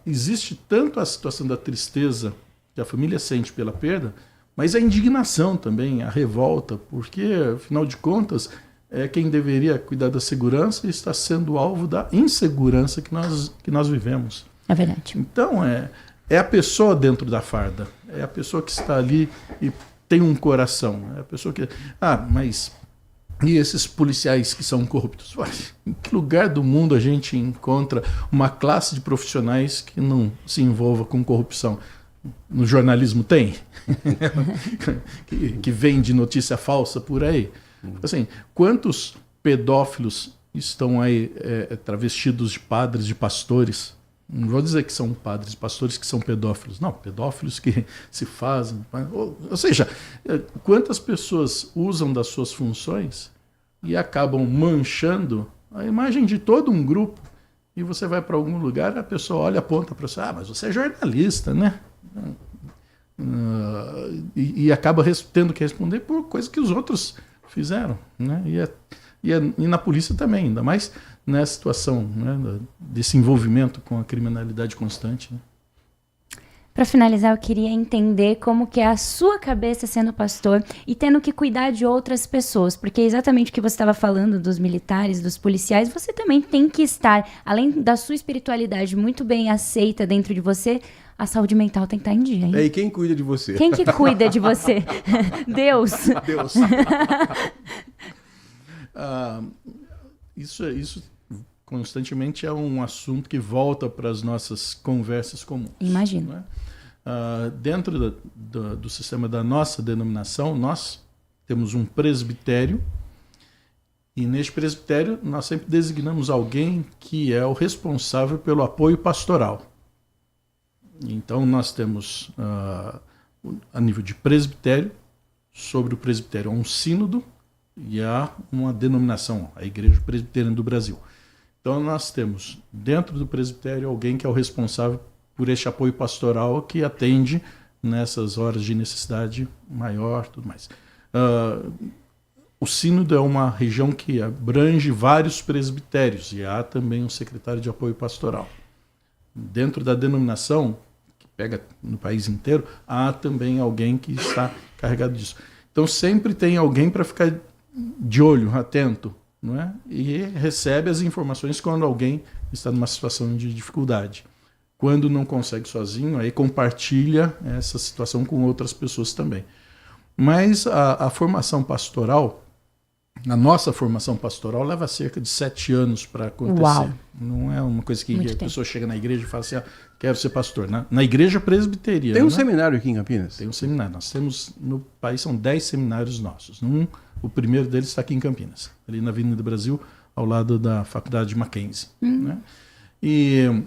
existe tanto a situação da tristeza que a família sente pela perda, mas a indignação também, a revolta, porque, afinal de contas, quem deveria cuidar da segurança está sendo alvo da insegurança que nós vivemos. É verdade. Então, é a pessoa dentro da farda, é a pessoa que está ali e tem um coração, é a pessoa que... mas... E esses policiais que são corruptos? Em que lugar do mundo a gente encontra uma classe de profissionais que não se envolva com corrupção? No jornalismo tem? que vende notícia falsa por aí? Assim, quantos pedófilos estão aí travestidos de padres, de pastores? Não vou dizer que são padres e pastores que são pedófilos. Não, pedófilos que se fazem. Ou seja, quantas pessoas usam das suas funções e acabam manchando a imagem de todo um grupo. E você vai para algum lugar, a pessoa olha, aponta para você, mas você é jornalista, né? E acaba tendo que responder por coisas que os outros fizeram. Né? E na polícia também, ainda mais nessa situação, né, desse envolvimento com a criminalidade constante. Né? Para finalizar, eu queria entender como que é a sua cabeça sendo pastor e tendo que cuidar de outras pessoas, porque exatamente o que você estava falando dos militares, dos policiais, você também tem que estar, além da sua espiritualidade muito bem aceita dentro de você, a saúde mental tem que estar em dia, hein? E quem cuida de você? Quem que cuida de você? Deus. Deus. Isso constantemente é um assunto que volta para as nossas conversas comuns. Imagino. Né? Dentro do sistema da nossa denominação, nós temos um presbitério e neste presbitério nós sempre designamos alguém que é o responsável pelo apoio pastoral. Então nós temos, a nível de presbitério, sobre o presbitério há um sínodo e há uma denominação, a Igreja Presbiteriana do Brasil. Então nós temos dentro do presbitério alguém que é o responsável por este apoio pastoral que atende nessas horas de necessidade maior, tudo mais. O sínodo é uma região que abrange vários presbitérios e há também um secretário de apoio pastoral. Dentro da denominação, que pega no país inteiro, há também alguém que está carregado disso. Então sempre tem alguém para ficar de olho, atento, não é? E recebe as informações quando alguém está numa situação de dificuldade. Quando não consegue sozinho, aí compartilha essa situação com outras pessoas também. Mas a formação pastoral, a nossa formação pastoral leva cerca de 7 anos para acontecer. Uau. Não é uma coisa que a pessoa chega na igreja e fala assim, quero ser pastor. Na igreja presbiteriana. Tem um seminário aqui em Campinas? Tem um seminário. Nós temos, no país, são 10 seminários nossos. O primeiro deles está aqui em Campinas, ali na Avenida Brasil, ao lado da Faculdade Mackenzie. Né? E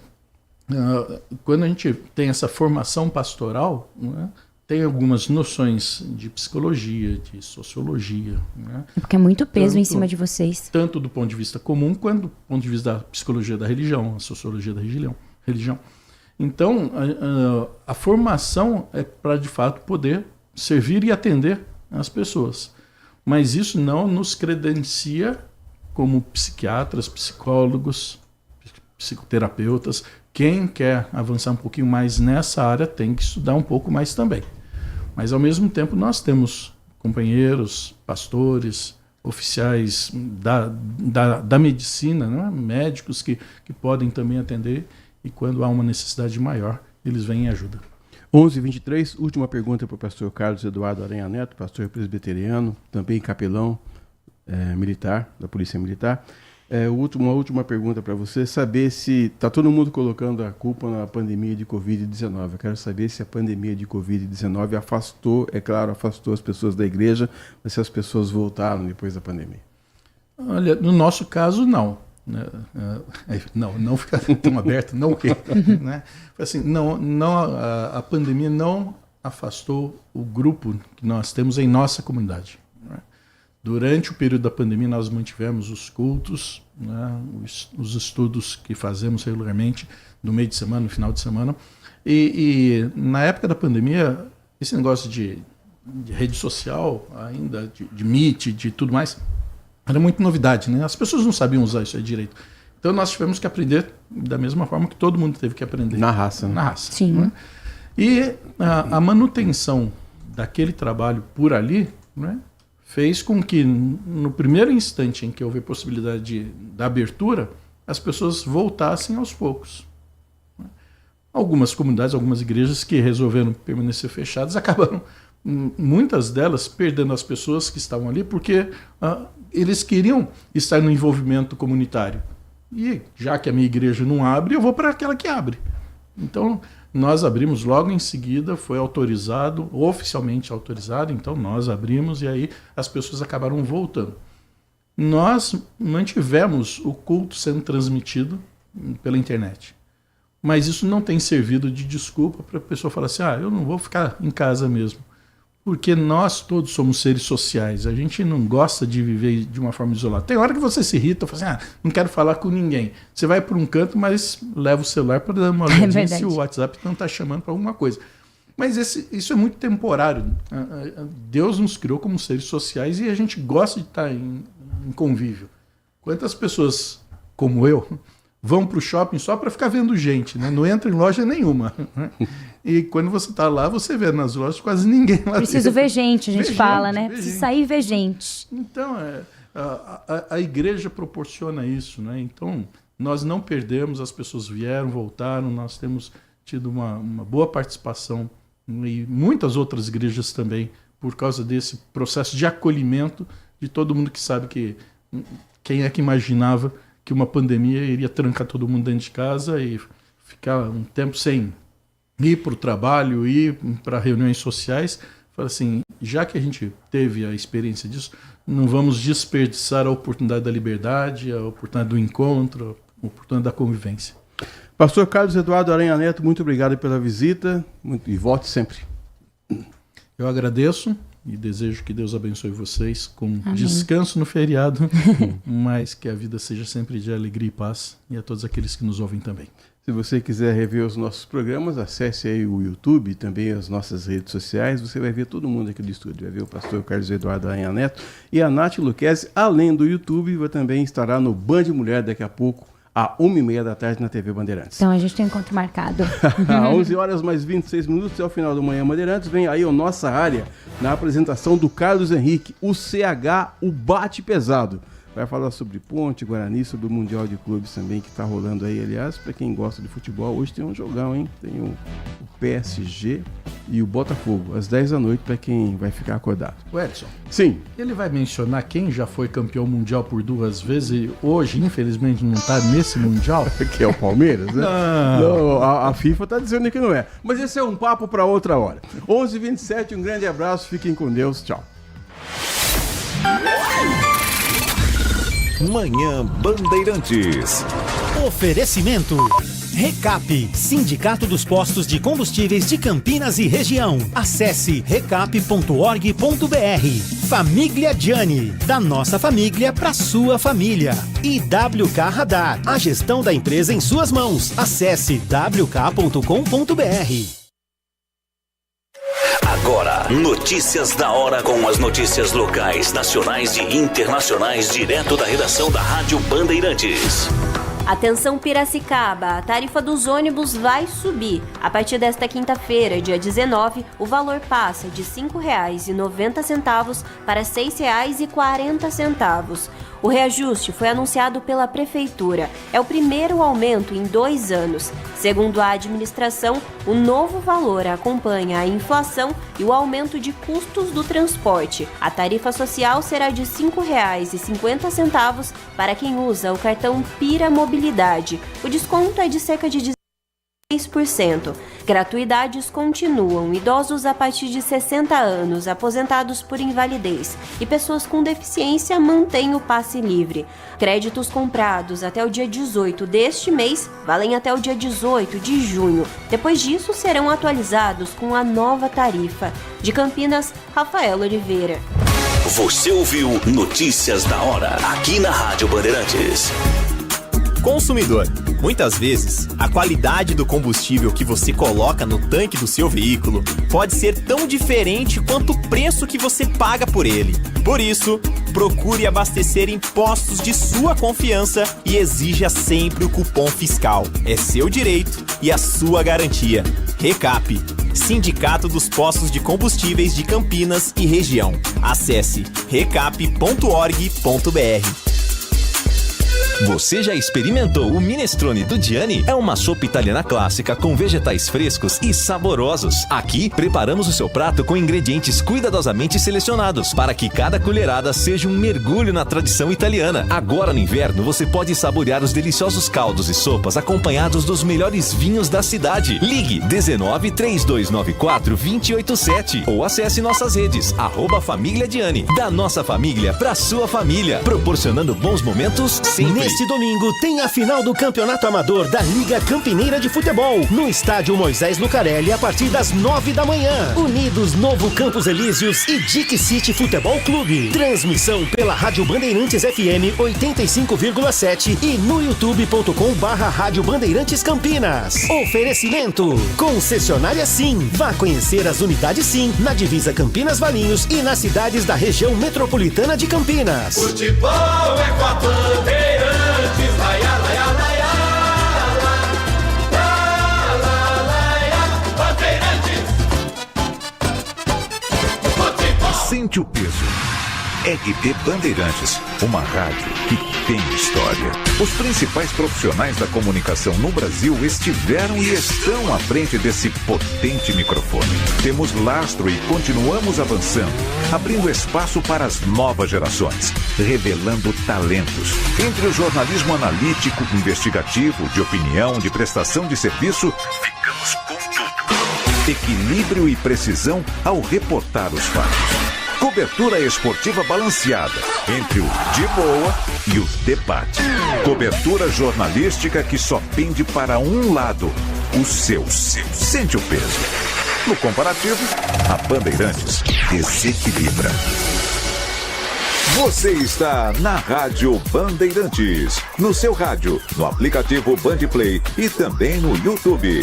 quando a gente tem essa formação pastoral, né, tem algumas noções de psicologia, de sociologia. Né? Porque é muito peso em cima de vocês. Tanto do ponto de vista comum, quanto do ponto de vista da psicologia da religião, a sociologia da religião. Então, a formação é para, de fato, poder servir e atender as pessoas. Mas isso não nos credencia como psiquiatras, psicólogos, psicoterapeutas. Quem quer avançar um pouquinho mais nessa área tem que estudar um pouco mais também. Mas, ao mesmo tempo, nós temos companheiros, pastores, oficiais da medicina, né? Médicos que podem também atender e, quando há uma necessidade maior, eles vêm em ajuda. 11h23, última pergunta para o pastor Carlos Eduardo Aranha Neto, pastor presbiteriano, também capelão militar, da Polícia Militar. Uma última pergunta para você, saber se está todo mundo colocando a culpa na pandemia de Covid-19. Eu quero saber se a pandemia de Covid-19 afastou as pessoas da igreja, mas se as pessoas voltaram depois da pandemia. Olha, no nosso caso, não. Não ficar tão aberto, não o quê? Né? Assim, a pandemia não afastou o grupo que nós temos em nossa comunidade. Né? Durante o período da pandemia, nós mantivemos os cultos, né, os estudos que fazemos regularmente, no meio de semana, no final de semana. E na época da pandemia, esse negócio de rede social, ainda de Meet, de tudo mais, era muito novidade, né? As pessoas não sabiam usar isso aí direito. Então nós tivemos que aprender da mesma forma que todo mundo teve que aprender. Na raça. Né? Na raça. Sim. Né? E a manutenção daquele trabalho por ali, né, fez com que no primeiro instante em que houve a possibilidade da abertura, as pessoas voltassem aos poucos. Algumas comunidades, algumas igrejas que resolveram permanecer fechadas acabaram, muitas delas, perdendo as pessoas que estavam ali porque eles queriam estar no envolvimento comunitário. E já que a minha igreja não abre, eu vou para aquela que abre. Então, nós abrimos logo em seguida, foi autorizado, oficialmente autorizado, então nós abrimos e aí as pessoas acabaram voltando. Nós mantivemos o culto sendo transmitido pela internet. Mas isso não tem servido de desculpa para a pessoa falar assim, eu não vou ficar em casa mesmo. Porque nós todos somos seres sociais, a gente não gosta de viver de uma forma isolada. Tem hora que você se irrita, fala assim, não quero falar com ninguém. Você vai para um canto, mas leva o celular para dar uma olhadinha se o WhatsApp não está chamando para alguma coisa. Mas isso é muito temporário. Deus nos criou como seres sociais e a gente gosta de estar em convívio. Quantas pessoas, como eu, vão para o shopping só para ficar vendo gente, né? Não entra em loja nenhuma. E quando você está lá, você vê nas lojas quase ninguém lá. Preciso ver gente, a gente fala, né? Preciso sair e ver gente. Então, a igreja proporciona isso, né? Então, nós não perdemos, as pessoas vieram, voltaram, nós temos tido uma boa participação e muitas outras igrejas também, por causa desse processo de acolhimento de todo mundo que sabe que quem é que imaginava que uma pandemia iria trancar todo mundo dentro de casa e ficar um tempo sem ir para o trabalho, ir para reuniões sociais. Fala assim, já que a gente teve a experiência disso, não vamos desperdiçar a oportunidade da liberdade, a oportunidade do encontro, a oportunidade da convivência. Pastor Carlos Eduardo Aranha Neto, muito obrigado pela visita e volte sempre. Eu agradeço e desejo que Deus abençoe vocês com Amém. Descanso no feriado, mas que a vida seja sempre de alegria e paz, e a todos aqueles que nos ouvem também. Se você quiser rever os nossos programas, acesse aí o YouTube e também as nossas redes sociais. Você vai ver todo mundo aqui do estúdio. Vai ver o pastor Carlos Eduardo Aranha Neto e a Nath Luquezzi, além do YouTube, vai também estará no Band Mulher daqui a pouco, às 1h30 da tarde na TV Bandeirantes. Então a gente tem encontro marcado. Às 11 horas mais 26 minutos, ao final do Manhã Bandeirantes, vem aí a nossa área na apresentação do Carlos Henrique, o CH, o Bate Pesado. Vai falar sobre Ponte, Guarani, sobre o Mundial de Clubes também que está rolando aí. Aliás, para quem gosta de futebol, hoje tem um jogão, hein? Tem o PSG e o Botafogo, às 10 da noite, para quem vai ficar acordado. O Edson. Sim. Ele vai mencionar quem já foi campeão mundial por 2 vezes e hoje, infelizmente, não está nesse mundial? Que é o Palmeiras, né? Não, a FIFA está dizendo que não é. Mas esse é um papo para outra hora. 11h27, um grande abraço, fiquem com Deus, tchau. Manhã Bandeirantes. Oferecimento. Recap, Sindicato dos Postos de Combustíveis de Campinas e Região. Acesse recap.org.br. Família Gianni, da nossa família para sua família. E WK Radar, a gestão da empresa em suas mãos. Acesse wk.com.br. Agora, notícias da hora com as notícias locais, nacionais e internacionais, direto da redação da Rádio Bandeirantes. Atenção Piracicaba, a tarifa dos ônibus vai subir. A partir desta quinta-feira, dia 19, o valor passa de R$ 5,90 para R$ 6,40. O reajuste foi anunciado pela Prefeitura. É o primeiro aumento em 2 anos. Segundo a administração, o novo valor acompanha a inflação e o aumento de custos do transporte. A tarifa social será de R$ 5,50 para quem usa o cartão Pira Mobilidade. O desconto é de cerca de 16%. Gratuidades continuam. Idosos a partir de 60 anos, aposentados por invalidez e pessoas com deficiência mantêm o passe livre. Créditos comprados até o dia 18 deste mês valem até o dia 18 de junho. Depois disso, serão atualizados com a nova tarifa. De Campinas, Rafael Oliveira. Você ouviu Notícias da Hora, aqui na Rádio Bandeirantes. Consumidor, muitas vezes, a qualidade do combustível que você coloca no tanque do seu veículo pode ser tão diferente quanto o preço que você paga por ele. Por isso, procure abastecer em postos de sua confiança e exija sempre o cupom fiscal. É seu direito e a sua garantia. Recap, Sindicato dos Postos de Combustíveis de Campinas e Região. Acesse recap.org.br. Você já experimentou o minestrone do Gianni? É uma sopa italiana clássica com vegetais frescos e saborosos. Aqui, preparamos o seu prato com ingredientes cuidadosamente selecionados para que cada colherada seja um mergulho na tradição italiana. Agora no inverno, você pode saborear os deliciosos caldos e sopas acompanhados dos melhores vinhos da cidade. Ligue 19 3294 287 ou acesse nossas redes @Família Gianni. Da nossa família pra sua família, proporcionando bons momentos sempre. Neste domingo tem a final do Campeonato Amador da Liga Campineira de Futebol, no estádio Moisés Lucarelli, a partir das 9 da manhã. Unidos Novo Campos Elíseos e Dick City Futebol Clube. Transmissão pela Rádio Bandeirantes FM 85,7 e no youtube.com/Rádio Bandeirantes Campinas. Oferecimento: Concessionária Sim. Vá conhecer as unidades Sim na divisa Campinas Valinhos e nas cidades da região metropolitana de Campinas. Futebol é com a Bandeirantes. Sente o peso. RP Bandeirantes, uma rádio que tem história. Os principais profissionais da comunicação no Brasil estiveram e estão à frente desse potente microfone. Temos lastro e continuamos avançando, abrindo espaço para as novas gerações, revelando talentos. Entre o jornalismo analítico, investigativo, de opinião, de prestação de serviço, ficamos com tudo. Equilíbrio e precisão ao reportar os fatos. Cobertura esportiva balanceada entre o de boa e o debate. Cobertura jornalística que só pende para um lado, o seu. Sente o peso. No comparativo, a Bandeirantes desequilibra. Você está na Rádio Bandeirantes, no seu rádio, no aplicativo Bandplay e também no YouTube.